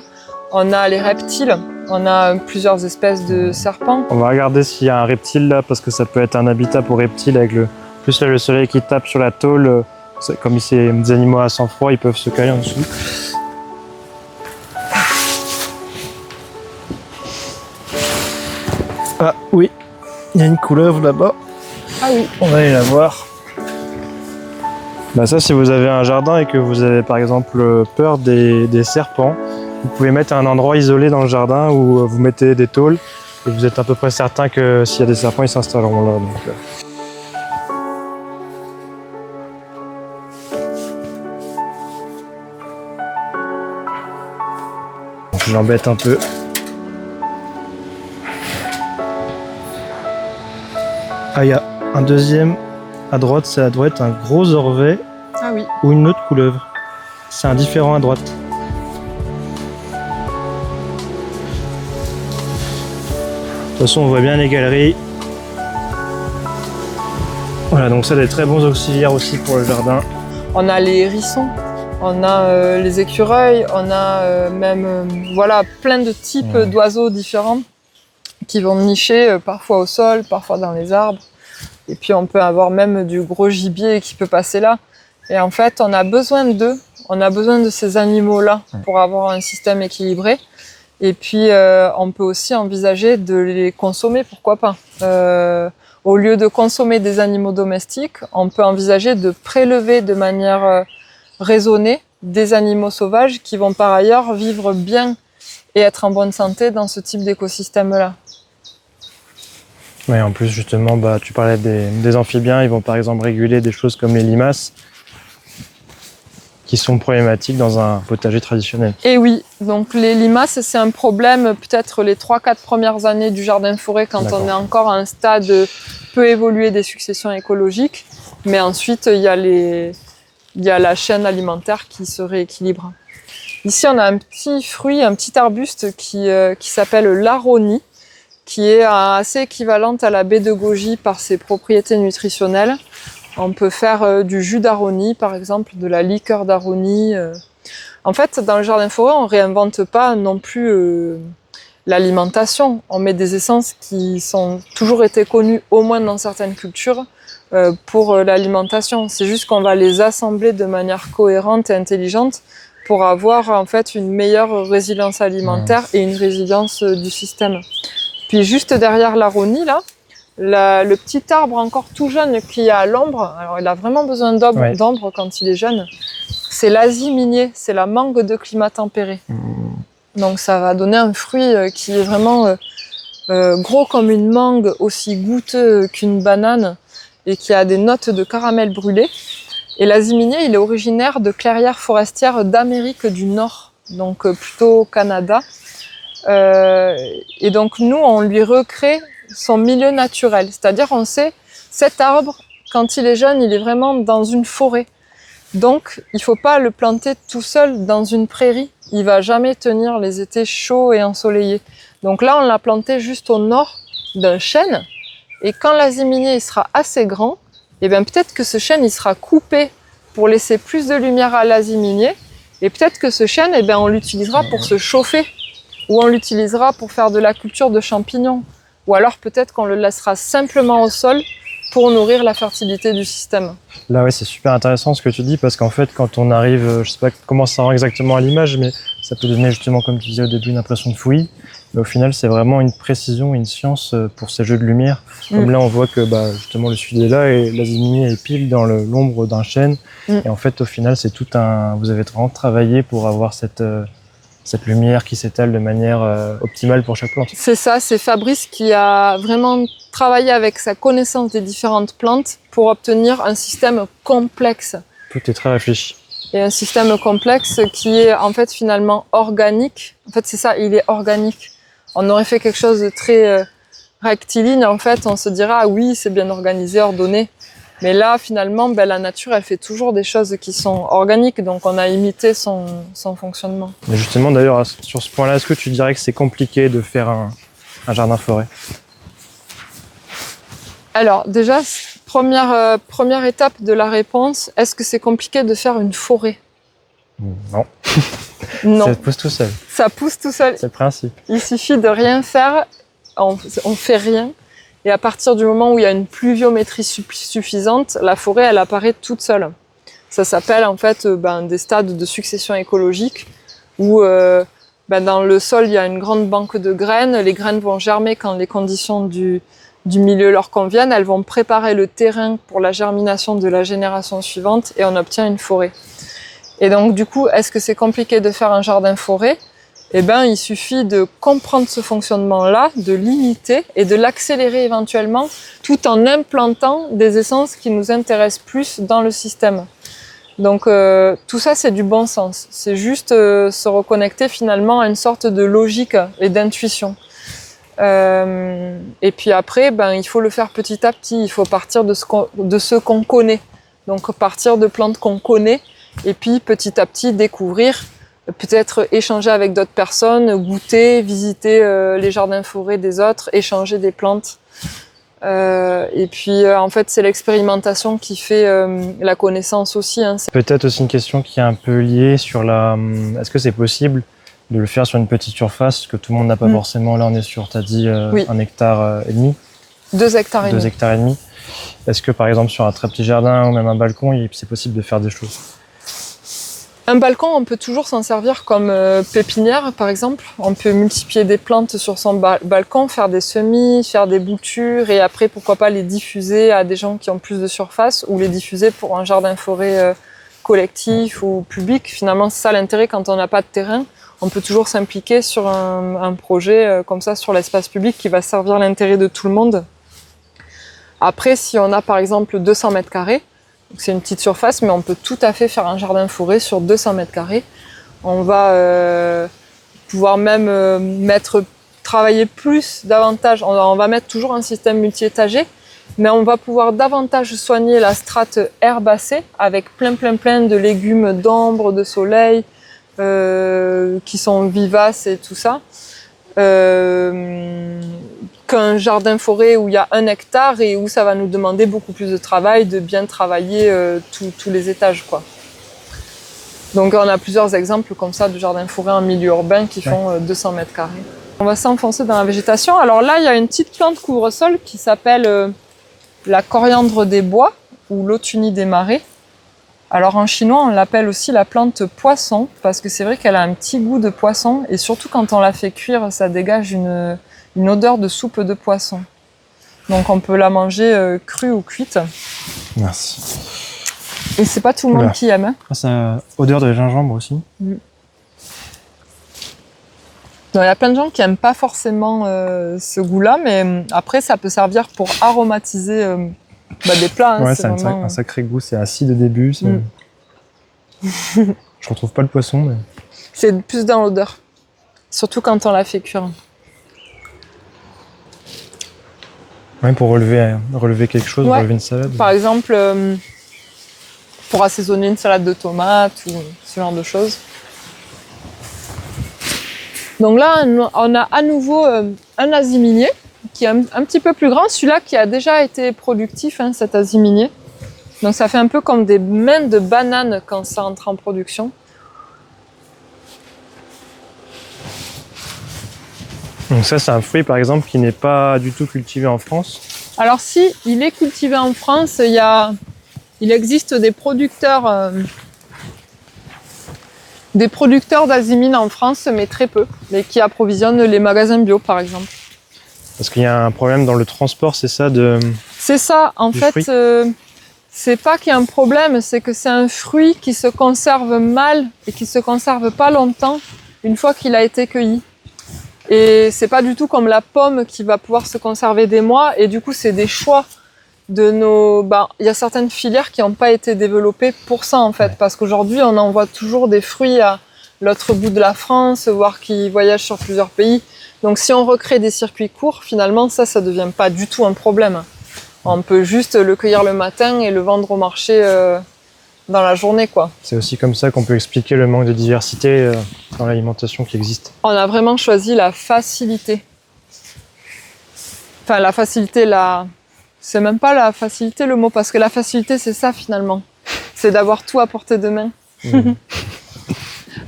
On a les reptiles. On a plusieurs espèces de serpents. On va regarder s'il y a un reptile là, parce que ça peut être un habitat pour reptiles avec le soleil qui tape sur la tôle. Comme c'est des animaux à sang froid, ils peuvent se caler en dessous. Ah oui, il y a une couleuvre là-bas. Ah oui. On va aller la voir. Ça, si vous avez un jardin et que vous avez par exemple peur des serpents, vous pouvez mettre un endroit isolé dans le jardin où vous mettez des tôles et vous êtes à peu près certain que s'il y a des serpents, ils s'installeront là. Je l'embête un peu. Ah, il y a un deuxième à droite, ça doit être un gros orvet ou une autre couleuvre. C'est indifférent à droite. De toute façon, on voit bien les galeries. Voilà, donc ça a des très bons auxiliaires aussi pour le jardin. On a les hérissons. On a les écureuils, on a plein de types d'oiseaux différents qui vont nicher parfois au sol, parfois dans les arbres. Et puis on peut avoir même du gros gibier qui peut passer là. Et en fait, on a besoin d'eux, on a besoin de ces animaux-là pour avoir un système équilibré. Et puis, on peut aussi envisager de les consommer, pourquoi pas. Au lieu de consommer des animaux domestiques, on peut envisager de prélever de manière raisonnée des animaux sauvages qui vont par ailleurs vivre bien et être en bonne santé dans ce type d'écosystème-là. Oui, en plus, justement, tu parlais des amphibiens, ils vont par exemple réguler des choses comme les limaces, qui sont problématiques dans un potager traditionnel. Et oui, donc les limaces, c'est un problème peut-être les 3-4 premières années du jardin-forêt quand on est encore à un stade peu évolué des successions écologiques. Mais ensuite, il y a la chaîne alimentaire qui se rééquilibre. Ici, on a un petit fruit, un petit arbuste qui s'appelle l'aronie, qui est assez équivalente à la baie de goji par ses propriétés nutritionnelles. On peut faire du jus d'aronie, par exemple, de la liqueur d'aronie. En fait, dans le jardin-forêt, on réinvente pas non plus l'alimentation. On met des essences qui sont toujours été connues, au moins dans certaines cultures, pour l'alimentation. C'est juste qu'on va les assembler de manière cohérente et intelligente pour avoir en fait une meilleure résilience alimentaire et une résilience du système. Puis juste derrière l'aronie, là, le petit arbre encore tout jeune qui est à l'ombre, alors il a vraiment besoin d'ombre quand il est jeune, c'est l'Asie minier, c'est la mangue de climat tempéré. Donc ça va donner un fruit qui est vraiment gros comme une mangue, aussi goûteux qu'une banane et qui a des notes de caramel brûlé. Et l'Asie minier, il est originaire de clairières forestières d'Amérique du Nord, donc plutôt au Canada. Et donc nous, on lui recrée son milieu naturel, c'est-à-dire on sait cet arbre quand il est jeune il est vraiment dans une forêt, donc il faut pas le planter tout seul dans une prairie, il va jamais tenir les étés chauds et ensoleillés. Donc là on l'a planté juste au nord d'un chêne et quand l'Asie minier il sera assez grand, et bien peut-être que ce chêne il sera coupé pour laisser plus de lumière à l'Asie minier et peut-être que ce chêne et bien on l'utilisera pour se chauffer ou on l'utilisera pour faire de la culture de champignons. Ou alors peut-être qu'on le laissera simplement au sol pour nourrir la fertilité du système. Là, ouais, c'est super intéressant ce que tu dis parce qu'en fait, quand on arrive, je sais pas comment ça rend exactement à l'image, mais ça peut donner justement, comme tu disais au début, une impression de fouillis. Mais au final, c'est vraiment une précision, une science pour ces jeux de lumière. Comme là, on voit que justement le sud est là et l'Asie minier est pile dans l'ombre d'un chêne. Et en fait, au final, c'est tout un. Vous avez vraiment travaillé pour avoir cette lumière qui s'étale de manière optimale pour chaque plante. C'est ça, c'est Fabrice qui a vraiment travaillé avec sa connaissance des différentes plantes pour obtenir un système complexe. Tout est très réfléchi. Et un système complexe qui est en fait finalement organique. En fait, c'est ça, il est organique. On aurait fait quelque chose de très rectiligne, en fait, on se dira ah oui, c'est bien organisé, ordonné. Mais là, finalement, la nature, elle fait toujours des choses qui sont organiques, donc on a imité son fonctionnement. Mais justement, d'ailleurs, sur ce point-là, est-ce que tu dirais que c'est compliqué de faire un jardin-forêt ? Alors, déjà, première étape de la réponse, est-ce que c'est compliqué de faire une forêt ? Non. Non. Ça pousse tout seul. Ça pousse tout seul. C'est le principe. Il suffit de rien faire, on fait rien. Et à partir du moment où il y a une pluviométrie suffisante, la forêt, elle apparaît toute seule. Ça s'appelle en fait des stades de succession écologique où dans le sol, il y a une grande banque de graines. Les graines vont germer quand les conditions du milieu leur conviennent. Elles vont préparer le terrain pour la germination de la génération suivante et on obtient une forêt. Et donc du coup, est-ce que c'est compliqué de faire un jardin-forêt ? Il suffit de comprendre ce fonctionnement-là, de l'imiter et de l'accélérer éventuellement tout en implantant des essences qui nous intéressent plus dans le système. Donc tout ça, c'est du bon sens. C'est juste se reconnecter finalement à une sorte de logique et d'intuition. Et puis après, il faut le faire petit à petit. Il faut partir de ce qu'on connaît. Donc partir de plantes qu'on connaît et puis petit à petit découvrir, peut-être échanger avec d'autres personnes, goûter, visiter les jardins-forêts des autres, échanger des plantes. Et puis en fait, c'est l'expérimentation qui fait la connaissance aussi. Hein. Peut-être aussi une question qui est un peu liée sur est-ce que c'est possible de le faire sur une petite surface que tout le monde n'a pas forcément. Là, on est sur, t'as dit, oui. 1,5 hectare. 2 hectares et 2 demi. hectares et demi. Est-ce que par exemple sur un très petit jardin ou même un balcon, c'est possible de faire des choses? Un balcon, on peut toujours s'en servir comme pépinière, par exemple. On peut multiplier des plantes sur son balcon, faire des semis, faire des boutures, et après, pourquoi pas les diffuser à des gens qui ont plus de surface, ou les diffuser pour un jardin-forêt collectif ou public. Finalement, c'est ça l'intérêt quand on n'a pas de terrain. On peut toujours s'impliquer sur un projet comme ça sur l'espace public qui va servir l'intérêt de tout le monde. Après, si on a par exemple 200 mètres carrés, c'est une petite surface, mais on peut tout à fait faire un jardin-forêt sur 200 mètres carrés. On va pouvoir même travailler davantage. On va mettre toujours un système multi-étagé, mais on va pouvoir davantage soigner la strate herbacée avec plein de légumes d'ombre, de soleil, qui sont vivaces et tout ça. Qu'un jardin-forêt où il y a 1 hectare et où ça va nous demander beaucoup plus de travail, de bien travailler tous les étages, quoi. Donc on a plusieurs exemples comme ça de jardins-forêts en milieu urbain qui font 200 mètres carrés. On va s'enfoncer dans la végétation. Alors là, il y a une petite plante couvre-sol qui s'appelle la coriandre des bois ou l'autunie des marais. Alors en chinois, on l'appelle aussi la plante poisson parce que c'est vrai qu'elle a un petit goût de poisson et surtout quand on la fait cuire, ça dégage une odeur de soupe de poisson. Donc on peut la manger crue ou cuite. Merci. Et c'est pas tout le monde qui aime. Hein. Ah, ça a odeur de gingembre aussi. Donc, il y a plein de gens qui n'aiment pas forcément ce goût-là, mais après ça peut servir pour aromatiser des plats. Hein, ouais, c'est un sacré goût, c'est acide au début. Je retrouve pas le poisson, mais... C'est plus dans l'odeur, surtout quand on la fait cuire. Ouais, pour relever quelque chose, relever une salade. Par exemple, pour assaisonner une salade de tomates ou ce genre de choses. Donc là, on a à nouveau un aziminier qui est un petit peu plus grand. Celui-là qui a déjà été productif, hein, cet aziminier. Donc ça fait un peu comme des mains de banane quand ça entre en production. Donc ça, c'est un fruit, par exemple, qui n'est pas du tout cultivé en France. Alors si, il est cultivé en France. Il existe des producteurs d'azimines en France, mais très peu, mais qui approvisionnent les magasins bio, par exemple. Parce qu'il y a un problème dans le transport, c'est ça C'est ça, en fait, c'est pas qu'il y a un problème, c'est que c'est un fruit qui se conserve mal et qui se conserve pas longtemps une fois qu'il a été cueilli. Et c'est pas du tout comme la pomme qui va pouvoir se conserver des mois, et du coup c'est des choix de nos... il y a certaines filières qui n'ont pas été développées pour ça en fait, parce qu'aujourd'hui on envoie toujours des fruits à l'autre bout de la France, voire qui voyagent sur plusieurs pays. Donc si on recrée des circuits courts, finalement ça devient pas du tout un problème. On peut juste le cueillir le matin et le vendre au marché dans la journée, quoi. C'est aussi comme ça qu'on peut expliquer le manque de diversité dans l'alimentation qui existe. On a vraiment choisi la facilité. Enfin, la facilité, c'est même pas la facilité le mot, parce que la facilité, c'est ça finalement. C'est d'avoir tout à portée de main.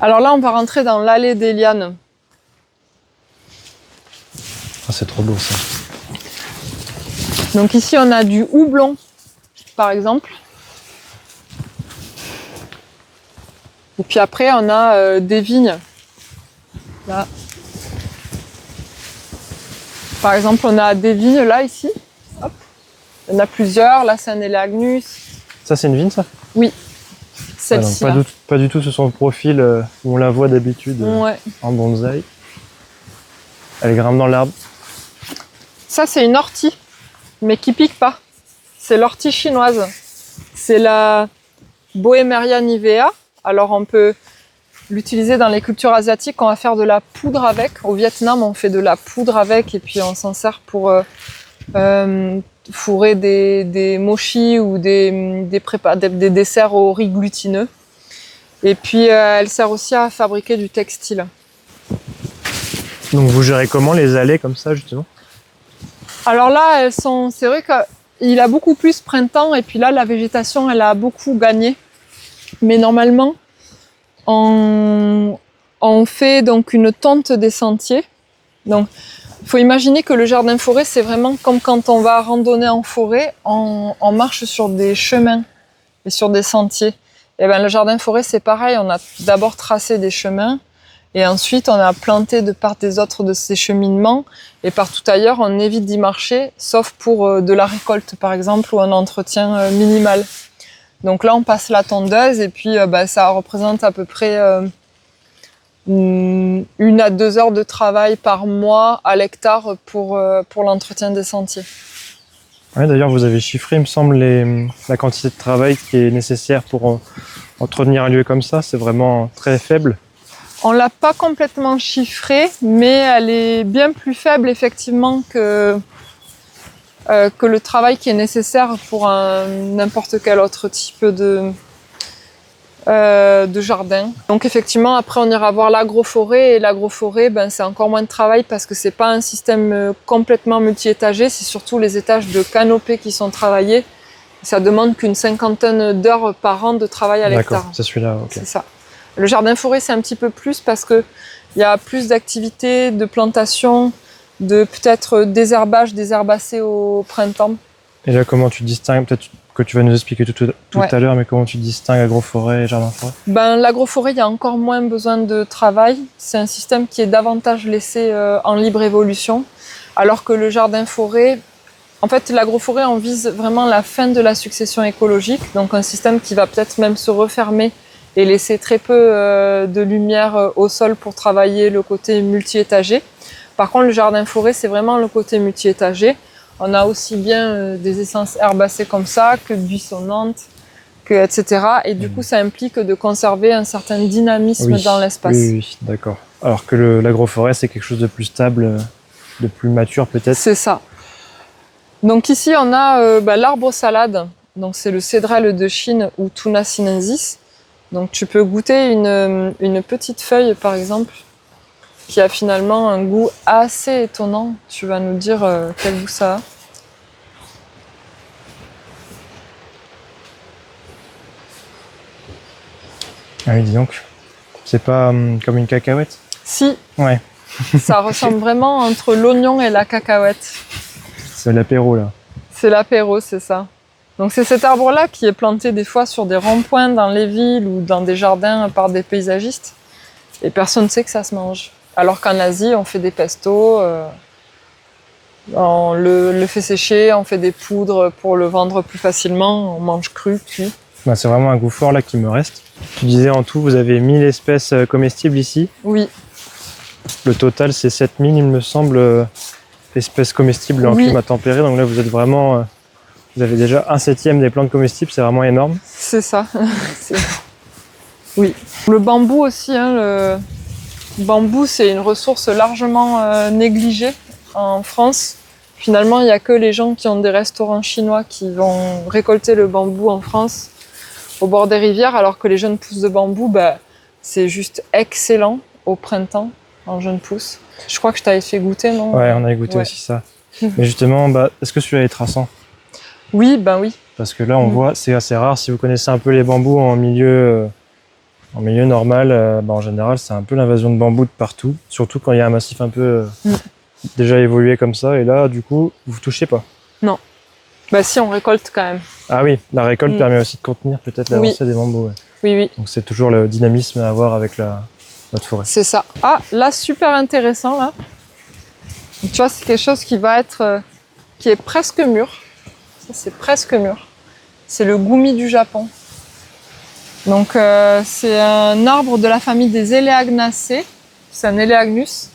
Alors là, on va rentrer dans l'allée des lianes. Ah, c'est trop beau ça. Donc ici, on a du houblon, par exemple. Et puis après, on a des vignes. Là. Par exemple, on a des vignes là, ici. Hop. Il y en a plusieurs. Là, c'est un Elaeagnus. Ça, c'est une vigne, ça? Oui. Celle-ci. Pas du tout sur son profil où on la voit d'habitude en bonsaï. Elle grimpe dans l'arbre. Ça, c'est une ortie, mais qui pique pas. C'est l'ortie chinoise. C'est la Boehmeria nivea. Alors, on peut l'utiliser dans les cultures asiatiques. On va faire de la poudre avec. Au Vietnam, on fait de la poudre avec et puis on s'en sert pour fourrer des mochis ou des desserts au riz glutineux. Et puis, elle sert aussi à fabriquer du textile. Donc, vous gérez comment les allées comme ça, justement? Alors là, c'est vrai qu'il a beaucoup plus printemps et puis là, la végétation, elle a beaucoup gagné. Mais normalement, on fait donc une tonte des sentiers. Donc, Il faut imaginer que le jardin-forêt, c'est vraiment comme quand on va randonner en forêt, on marche sur des chemins et sur des sentiers. Et ben, le jardin-forêt, c'est pareil. On a d'abord tracé des chemins et ensuite on a planté de part et d'autre de ces cheminements. Et partout ailleurs, on évite d'y marcher, sauf pour de la récolte, par exemple, ou un entretien minimal. Donc là, on passe la tondeuse et puis ça représente à peu près 1 à 2 heures de travail par mois à l'hectare pour l'entretien des sentiers. Ouais, d'ailleurs, vous avez chiffré, il me semble, la quantité de travail qui est nécessaire pour entretenir un lieu comme ça. C'est vraiment très faible. On l'a pas complètement chiffrée, mais elle est bien plus faible effectivement que le travail qui est nécessaire pour n'importe quel autre type de jardin. Donc effectivement, après on ira voir l'agroforêt, et l'agroforêt, c'est encore moins de travail parce que c'est pas un système complètement multi-étagé, c'est surtout les étages de canopée qui sont travaillés. Ça demande qu'une 50aine d'heures par an de travail à l'hectare. D'accord, c'est celui-là, ok. C'est ça. Le jardin-forêt, c'est un petit peu plus parce que il y a plus d'activités, de plantation, de peut-être désherbage, des herbacées au printemps. Et là, comment tu distingues, peut-être que tu vas nous expliquer tout à l'heure, mais comment tu distingues agroforêt et jardin-forêt? L'agroforêt, il y a encore moins besoin de travail. C'est un système qui est davantage laissé en libre évolution. Alors que le jardin-forêt, en fait, l'agroforêt, on vise vraiment la fin de la succession écologique. Donc un système qui va peut-être même se refermer et laisser très peu de lumière au sol pour travailler le côté multi-étagé. Par contre, le jardin-forêt, c'est vraiment le côté multi-étagé. On a aussi bien des essences herbacées comme ça, que buissonnantes, etc. Et du coup, ça implique de conserver un certain dynamisme dans l'espace. Oui, d'accord. Alors que l'agroforêt, c'est quelque chose de plus stable, de plus mature peut-être. C'est ça. Donc ici, on a l'arbre salade. Donc c'est le cédrale de Chine ou Thuna sinensis. Donc tu peux goûter une petite feuille, par exemple, qui a finalement un goût assez étonnant. Tu vas nous dire quel goût ça a. Ah oui, dis donc. C'est pas comme une cacahuète? Si. Ouais. Ça ressemble vraiment entre l'oignon et la cacahuète. C'est l'apéro, là. C'est l'apéro, c'est ça. Donc c'est cet arbre-là qui est planté des fois sur des ronds-points dans les villes ou dans des jardins par des paysagistes. Et personne ne sait que ça se mange. Alors qu'en Asie, on fait des pestos, on le fait sécher, on fait des poudres pour le vendre plus facilement, on mange cru, cuit. C'est vraiment un goût fort là qui me reste. Tu disais en tout, vous avez 1000 espèces comestibles ici. Oui. Le total, c'est 7000, il me semble, espèces comestibles en climat tempéré. Donc là, vous êtes vraiment... vous avez déjà 1/7 des plantes comestibles, c'est vraiment énorme. C'est ça. Oui. Le bambou aussi, le bambou, c'est une ressource largement négligée en France. Finalement, il n'y a que les gens qui ont des restaurants chinois qui vont récolter le bambou en France, au bord des rivières, alors que les jeunes pousses de bambou, c'est juste excellent au printemps, en jeunes pousses. Je crois que je t'avais fait goûter, non? Ouais, on avait goûté aussi ça. Mais justement, est-ce que celui-là est traçant? Oui, oui. Parce que là, on voit, c'est assez rare. Si vous connaissez un peu les bambous en milieu normal, en général, c'est un peu l'invasion de bambous de partout. Surtout quand il y a un massif un peu déjà évolué comme ça. Et là, du coup, vous ne touchez pas. Non. Si, on récolte quand même. Ah oui, la récolte permet aussi de contenir peut-être l'avancée des bambous. Ouais. Oui. Donc c'est toujours le dynamisme à avoir avec notre forêt. C'est ça. Ah, là, super intéressant, là. Tu vois, c'est quelque chose qui va être... qui est presque mûr. Ça, c'est presque mûr. C'est le goumi du Japon. Donc, c'est un arbre de la famille des Eleagnacées. C'est un Eleagnus.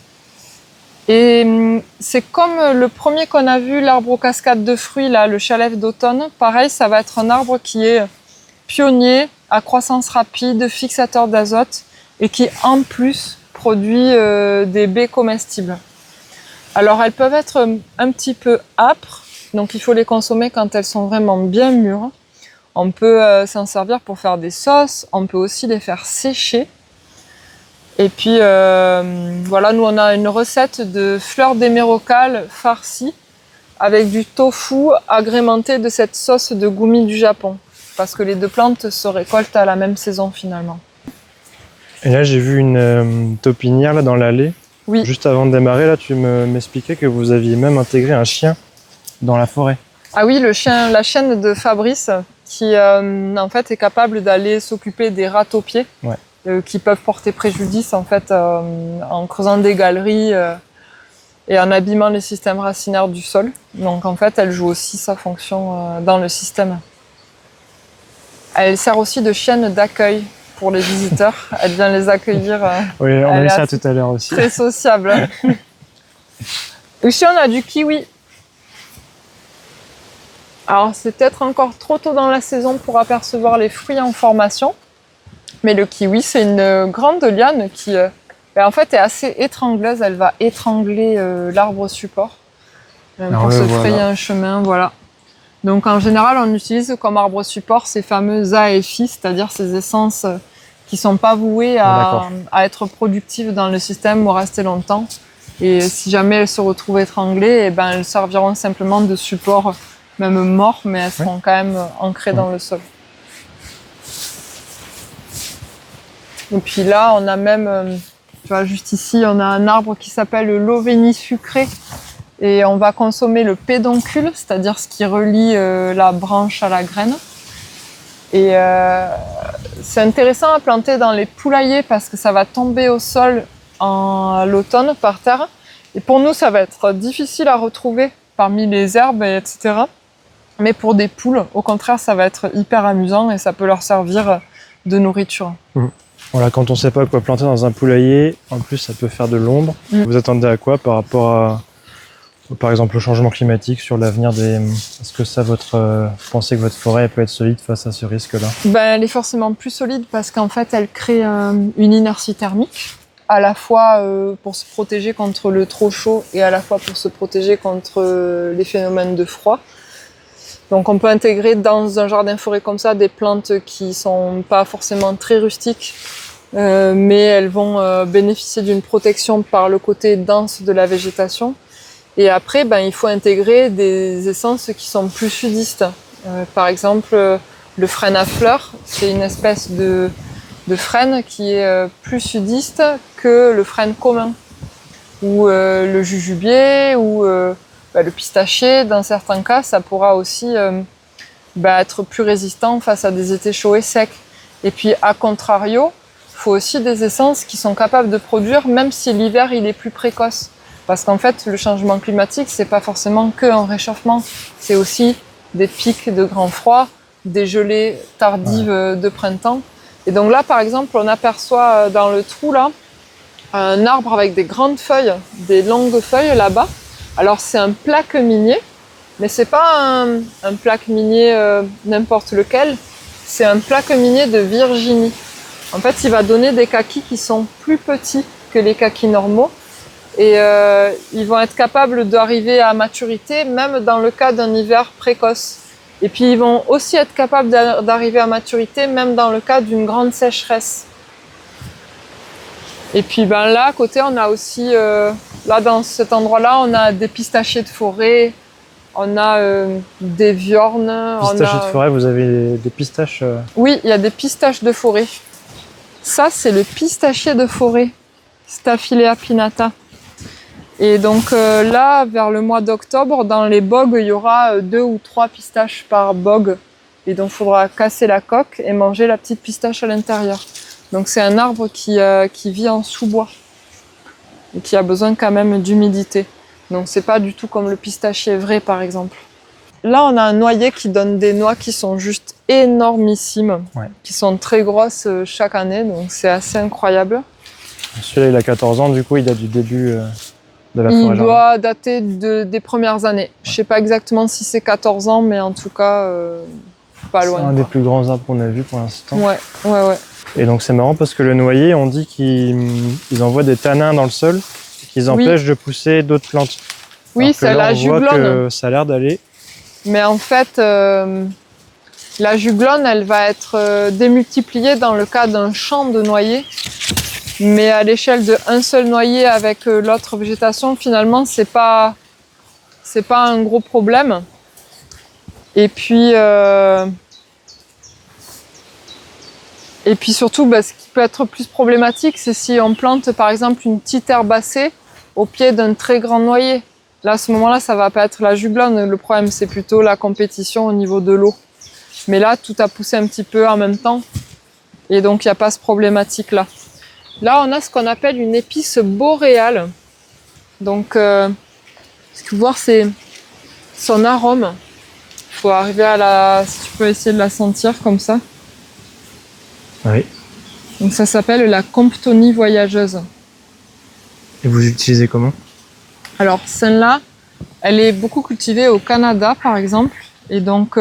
Et c'est comme le premier qu'on a vu, l'arbre aux cascades de fruits, là, le chalef d'automne. Pareil, ça va être un arbre qui est pionnier, à croissance rapide, fixateur d'azote et qui, en plus, produit des baies comestibles. Alors, elles peuvent être un petit peu âpres, donc il faut les consommer quand elles sont vraiment bien mûres. On peut s'en servir pour faire des sauces, on peut aussi les faire sécher. Et puis voilà, nous on a une recette de fleurs d'émérocale farcie avec du tofu agrémenté de cette sauce de goumi du Japon. Parce que les deux plantes se récoltent à la même saison finalement. Et là j'ai vu une taupinière là, dans l'allée. Oui. Juste avant de démarrer, là, tu m'expliquais que vous aviez même intégré un chien dans la forêt. Ah oui, la chienne de Fabrice, qui en fait est capable d'aller s'occuper des rats taupiers, qui peuvent porter préjudice en fait en creusant des galeries et en abîmant les systèmes racinaires du sol. Donc en fait, elle joue aussi sa fonction dans le système. Elle sert aussi de chienne d'accueil pour les visiteurs. Elle vient les accueillir. Oui, on a eu ça tout à l'heure aussi. Très sociable. Ici, on a du kiwi. Alors, c'est peut-être encore trop tôt dans la saison pour apercevoir les fruits en formation. Mais le kiwi, c'est une grande liane qui, en fait, est assez étrangleuse. Elle va étrangler l'arbre support pour se frayer un chemin. Voilà. Donc, en général, on utilise comme arbre support ces fameux AFI, c'est-à-dire ces essences qui ne sont pas vouées à être productives dans le système ou rester longtemps. Et si jamais elles se retrouvent étranglées, elles serviront simplement de support, même mort, mais elles seront quand même ancrées dans le sol. Et puis là, on a même, tu vois, juste ici, on a un arbre qui s'appelle l'Oveni sucré. Et on va consommer le pédoncule, c'est-à-dire ce qui relie la branche à la graine. Et c'est intéressant à planter dans les poulaillers parce que ça va tomber au sol à l'automne par terre. Et pour nous, ça va être difficile à retrouver parmi les herbes, etc. Mais pour des poules, au contraire, ça va être hyper amusant et ça peut leur servir de nourriture. Voilà, quand on ne sait pas quoi planter dans un poulailler, en plus, ça peut faire de l'ombre. Vous attendez à quoi par rapport à, par exemple, au changement climatique sur l'avenir des... Est-ce que ça, vous pensez que votre forêt peut être solide face à ce risque-là? Elle est forcément plus solide parce qu'en fait, elle crée une inertie thermique, à la fois pour se protéger contre le trop chaud et à la fois pour se protéger contre les phénomènes de froid. Donc on peut intégrer dans un jardin forêt comme ça des plantes qui sont pas forcément très rustiques, mais elles vont bénéficier d'une protection par le côté dense de la végétation. Et après, il faut intégrer des essences qui sont plus sudistes. Par exemple, le frêne à fleurs, c'est une espèce de frêne qui est plus sudiste que le frêne commun. Ou le jujubier, ou le pistachier, dans certains cas, ça pourra aussi être plus résistant face à des étés chauds et secs. Et puis, à contrario, il faut aussi des essences qui sont capables de produire, même si l'hiver il est plus précoce. Parce qu'en fait, le changement climatique, c'est pas forcément qu'un réchauffement, c'est aussi des pics de grand froid, des gelées tardives de printemps. Et donc là, par exemple, on aperçoit dans le trou là un arbre avec des grandes feuilles, des longues feuilles là-bas. Alors c'est un plaque minier, mais c'est pas un plaque minier n'importe lequel, c'est un plaque minier de Virginie. En fait, il va donner des kakis qui sont plus petits que les kakis normaux. Et ils vont être capables d'arriver à maturité, même dans le cas d'un hiver précoce. Et puis ils vont aussi être capables d'arriver à maturité, même dans le cas d'une grande sécheresse. Et puis là, à côté, on a aussi, là dans cet endroit-là, on a des pistachiers de forêt, on a des viornes. Pistachiers de forêt, vous avez des pistaches Oui, il y a des pistaches de forêt. Ça, c'est le pistachier de forêt, Staphylea pinnata. Et donc là, vers le mois d'octobre, dans les bogues, il y aura 2 ou 3 pistaches par bogue. Et donc, il faudra casser la coque et manger la petite pistache à l'intérieur. Donc, c'est un arbre qui vit en sous-bois et qui a besoin quand même d'humidité. Donc, c'est pas du tout comme le pistachier vrai, par exemple. Là, on a un noyer qui donne des noix qui sont juste énormissimes, qui sont très grosses chaque année. Donc, c'est assez incroyable. Celui-là, il a 14 ans, du coup, il date du début... de la forêt. Il doit dater des premières années. Je ne sais pas exactement si c'est 14 ans, mais en tout cas, pas loin. C'est un des plus grands arbres qu'on a vu pour l'instant. Ouais. Et donc c'est marrant parce que le noyer, on dit qu'ils envoient des tanins dans le sol qu'ils empêchent de pousser d'autres plantes. Oui, c'est la juglone. On voit que ça a l'air d'aller. Mais en fait, la juglone, elle va être démultipliée dans le cas d'un champ de noyer. Mais à l'échelle d'un seul noyer avec l'autre végétation, finalement, c'est pas un gros problème. Et puis surtout, ce qui peut être plus problématique, c'est si on plante par exemple une petite herbacée au pied d'un très grand noyer. Là, à ce moment-là, ça va pas être la juglone. Le problème, c'est plutôt la compétition au niveau de l'eau. Mais là, tout a poussé un petit peu en même temps. Et donc, il n'y a pas ce problématique-là. Là, on a ce qu'on appelle une épice boréale. Donc, ce qu'il faut voir, c'est son arôme. Il faut arriver à la... Si tu peux essayer de la sentir comme ça. Oui. Donc, ça s'appelle la Comptonie voyageuse. Et vous utilisez comment? Alors, celle-là, elle est beaucoup cultivée au Canada, par exemple. Et donc,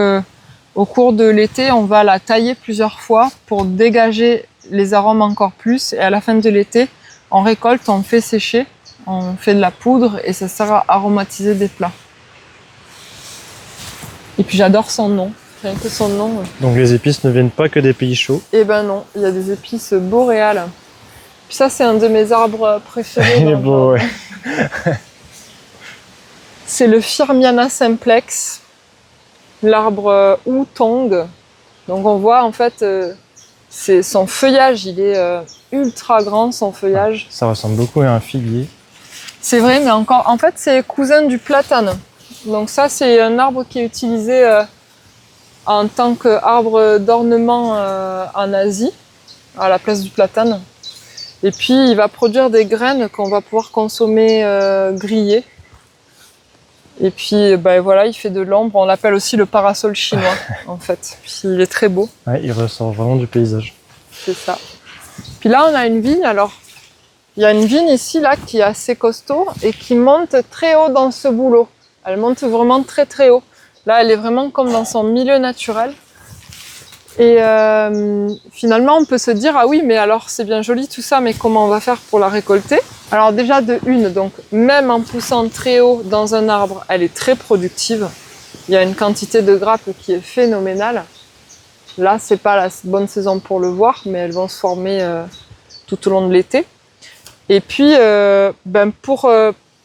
au cours de l'été, on va la tailler plusieurs fois pour dégager les arômes encore plus. Et à la fin de l'été, on récolte, on fait sécher, on fait de la poudre et ça sert à aromatiser des plats. Et puis j'adore son nom, rien que son nom. Donc les épices ne viennent pas que des pays chauds? Eh ben non, il y a des épices boréales. Puis ça, c'est un de mes arbres préférés. Il est beau, ouais. C'est le Phirmiana simplex, l'arbre Outong. Donc on voit en fait, c'est son feuillage, il est ultra grand, son feuillage. Ça ressemble beaucoup à un figuier. C'est vrai, mais encore, en fait, c'est cousin du platane. Donc ça, c'est un arbre qui est utilisé en tant qu'arbre d'ornement en Asie, à la place du platane. Et puis, il va produire des graines qu'on va pouvoir consommer grillées. Et puis, ben voilà, il fait de l'ombre. On l'appelle aussi le parasol chinois, en fait. Puis, il est très beau. Ouais, il ressort vraiment du paysage. C'est ça. Puis là, on a une vigne. Alors, il y a une vigne ici, là, qui est assez costaud et qui monte très haut dans ce bouleau. Elle monte vraiment très, très haut. Là, elle est vraiment comme dans son milieu naturel. Et finalement, on peut se dire, ah oui, mais alors, c'est bien joli tout ça, mais comment on va faire pour la récolter? Alors déjà, de une, donc même en poussant très haut dans un arbre, elle est très productive. Il y a une quantité de grappes qui est phénoménale. Là, c'est pas la bonne saison pour le voir, mais elles vont se former tout au long de l'été. Et puis,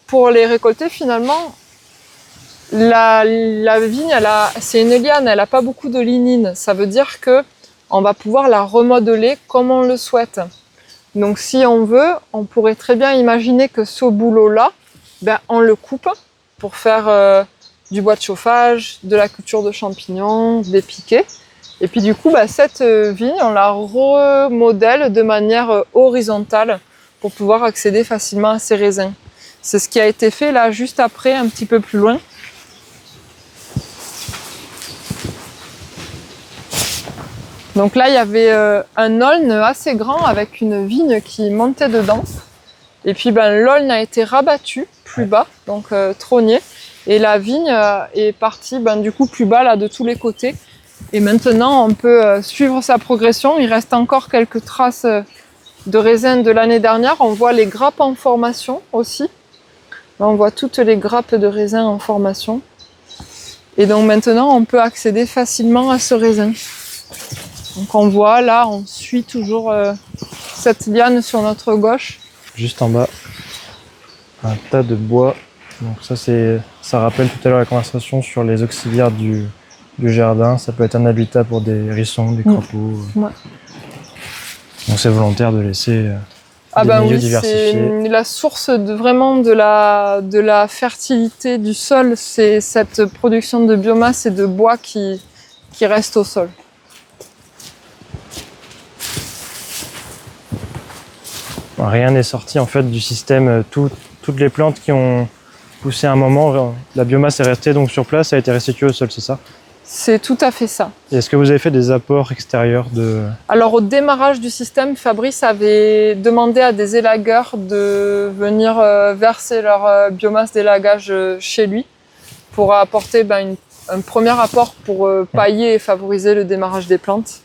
pour les récolter, finalement, la vigne, c'est une liane, elle n'a pas beaucoup de lignine. Ça veut dire que on va pouvoir la remodeler comme on le souhaite. Donc, si on veut, on pourrait très bien imaginer que ce bouleau-là, on le coupe pour faire du bois de chauffage, de la culture de champignons, des piquets. Et puis, du coup, cette vigne, on la remodèle de manière horizontale pour pouvoir accéder facilement à ces raisins. C'est ce qui a été fait là, juste après, un petit peu plus loin. Donc là, il y avait un aulne assez grand avec une vigne qui montait dedans. Et puis l'aulne a été rabattu plus bas, donc trogné. Et la vigne est partie du coup plus bas là de tous les côtés. Et maintenant, on peut suivre sa progression. Il reste encore quelques traces de raisins de l'année dernière. On voit les grappes en formation aussi. Là, on voit toutes les grappes de raisins en formation. Et donc maintenant, on peut accéder facilement à ce raisin. Donc on voit là, on suit toujours cette liane sur notre gauche. Juste en bas, un tas de bois. Donc ça rappelle tout à l'heure la conversation sur les auxiliaires du jardin. Ça peut être un habitat pour des hérissons, des crapauds. Ouais. Donc c'est volontaire de laisser des milieux diversifiés. C'est la source de la fertilité du sol. C'est cette production de biomasse et de bois qui reste au sol. Rien n'est sorti en fait du système. Toutes les plantes qui ont poussé à un moment, la biomasse est restée donc sur place, a été restituée au sol, c'est ça? C'est tout à fait ça. Et est-ce que vous avez fait des apports extérieurs de... Alors au démarrage du système, Fabrice avait demandé à des élagueurs de venir verser leur biomasse d'élagage chez lui pour apporter un premier apport pour pailler et favoriser le démarrage des plantes.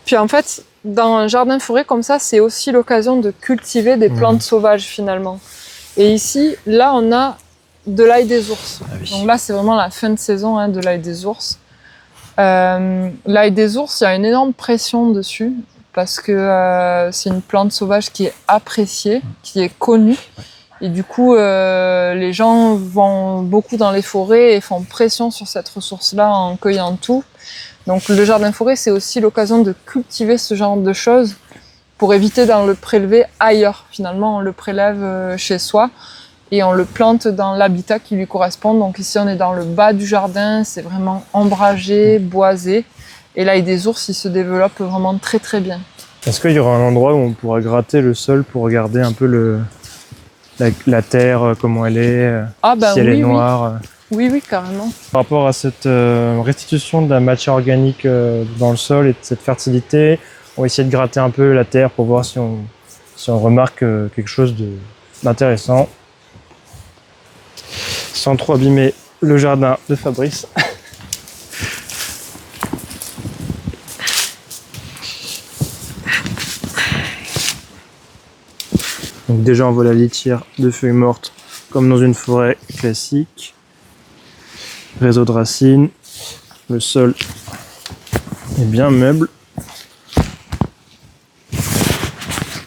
Puis en fait, dans un jardin-forêt comme ça, c'est aussi l'occasion de cultiver des plantes sauvages finalement. Et ici, là, on a de l'ail des ours. Ah oui. Donc là, c'est vraiment la fin de saison de l'ail des ours. L'ail des ours, il y a une énorme pression dessus parce que c'est une plante sauvage qui est appréciée, qui est connue. Et du coup, les gens vont beaucoup dans les forêts et font pression sur cette ressource-là en cueillant tout. Donc le jardin-forêt, c'est aussi l'occasion de cultiver ce genre de choses pour éviter d'en le prélever ailleurs. Finalement, on le prélève chez soi et on le plante dans l'habitat qui lui correspond. Donc ici, on est dans le bas du jardin, c'est vraiment ombragé, boisé. Et là, des ours, ils se développent vraiment très très bien. Est-ce qu'il y aura un endroit où on pourra gratter le sol pour regarder un peu la terre, comment elle est, si elle est noire? Oui, carrément. Par rapport à cette restitution de la matière organique dans le sol et de cette fertilité, on va essayer de gratter un peu la terre pour voir si on remarque quelque chose d'intéressant. Sans trop abîmer le jardin de Fabrice. Donc déjà on voit la litière de feuilles mortes comme dans une forêt classique. Réseau de racines. Le sol est bien meuble.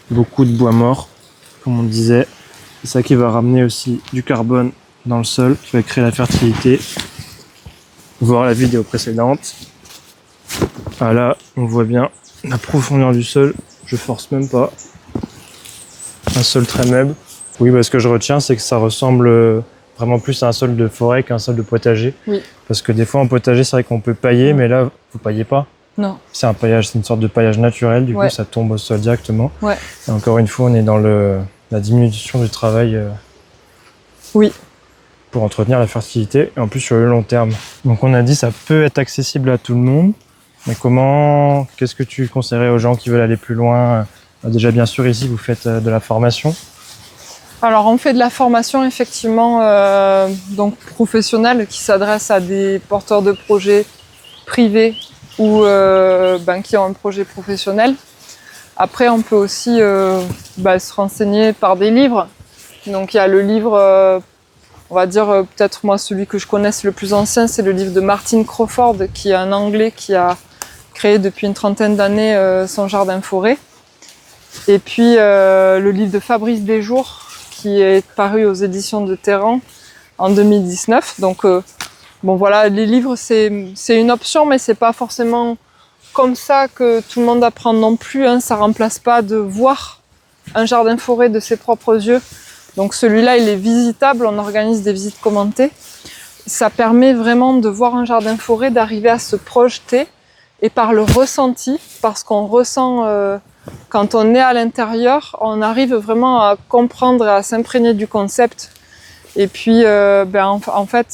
Beaucoup de bois mort, comme on disait. C'est ça qui va ramener aussi du carbone dans le sol, qui va créer la fertilité. Voir la vidéo précédente. Ah là, on voit bien la profondeur du sol. Je force même pas. Un sol très meuble. Oui, ce que je retiens, c'est que ça ressemble vraiment plus à un sol de forêt qu'un sol de potager. Oui. Parce que des fois, en potager, c'est vrai qu'on peut pailler, mais là, vous paillez pas. Non. C'est un paillage, c'est une sorte de paillage naturel. Du coup, ça tombe au sol directement. Ouais. Et encore une fois, on est dans la diminution du travail. Oui. Pour entretenir la fertilité, et en plus sur le long terme. Donc on a dit ça peut être accessible à tout le monde, mais qu'est-ce que tu conseillerais aux gens qui veulent aller plus loin? Déjà bien sûr ici vous faites de la formation. Alors on fait de la formation effectivement donc professionnelle qui s'adresse à des porteurs de projets privés ou qui ont un projet professionnel. Après on peut aussi se renseigner par des livres. Donc il y a le livre on va dire peut-être moi celui que je connaisse le plus ancien, c'est le livre de Martin Crawford, qui est un Anglais qui a créé depuis une trentaine d'années son jardin-forêt. Et puis le livre de Fabrice Desjours, qui est paru aux éditions de Terran en 2019. Donc les livres c'est une option, mais c'est pas forcément comme ça que tout le monde apprend non plus. Ça remplace pas de voir un jardin-forêt de ses propres yeux. Donc celui-là, il est visitable, on organise des visites commentées. Ça permet vraiment de voir un jardin-forêt, d'arriver à se projeter et par le ressenti, parce qu'on ressent, quand on est à l'intérieur, on arrive vraiment à comprendre et à s'imprégner du concept. Et puis, en fait,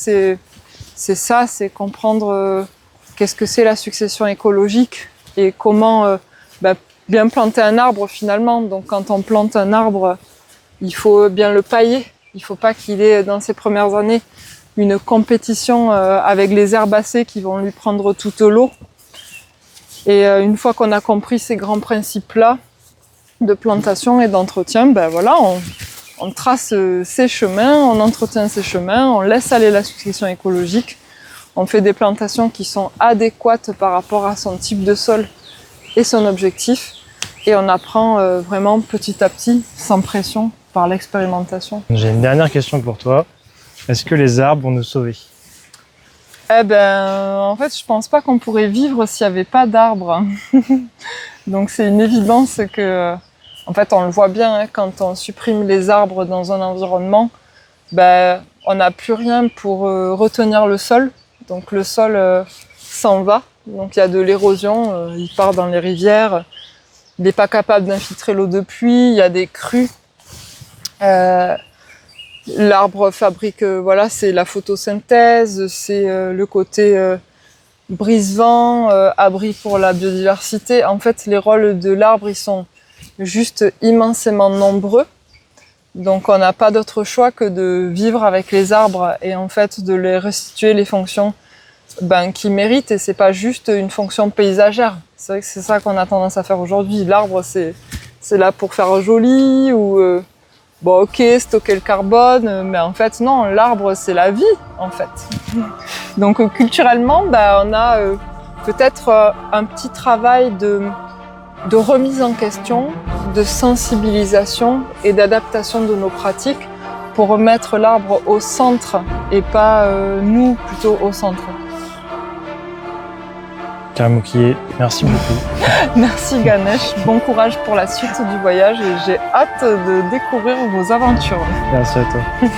c'est ça, c'est comprendre qu'est-ce que c'est la succession écologique et comment bien planter un arbre finalement. Donc quand on plante un arbre, il faut bien le pailler. Il ne faut pas qu'il ait, dans ses premières années, une compétition avec les herbacées qui vont lui prendre toute l'eau. Et une fois qu'on a compris ces grands principes-là de plantation et d'entretien, on trace ses chemins, on entretient ses chemins, on laisse aller la succession écologique. On fait des plantations qui sont adéquates par rapport à son type de sol et son objectif. Et on apprend vraiment petit à petit, sans pression, par l'expérimentation. J'ai une dernière question pour toi. Est-ce que les arbres vont nous sauver? En fait, je pense pas qu'on pourrait vivre s'il n'y avait pas d'arbres. Donc c'est une évidence que, en fait, on le voit bien, quand on supprime les arbres dans un environnement, on n'a plus rien pour retenir le sol. Donc le sol s'en va. Donc il y a de l'érosion, il part dans les rivières. Il n'est pas capable d'infiltrer l'eau de pluie, il y a des crues. L'arbre fabrique, c'est la photosynthèse, c'est le côté brise-vent, abri pour la biodiversité. En fait, les rôles de l'arbre, ils sont juste immensément nombreux. Donc on n'a pas d'autre choix que de vivre avec les arbres et en fait de les restituer les fonctions qu'ils méritent. Et c'est pas juste une fonction paysagère. C'est vrai que c'est ça qu'on a tendance à faire aujourd'hui. L'arbre, c'est là pour faire joli ou stocker le carbone, mais en fait non, l'arbre c'est la vie en fait. Donc culturellement, on a peut-être un petit travail de remise en question, de sensibilisation et d'adaptation de nos pratiques pour remettre l'arbre au centre et pas nous plutôt au centre. Karamoukié. Merci beaucoup. Merci Ganesh, bon courage pour la suite du voyage et j'ai hâte de découvrir vos aventures. Merci à toi.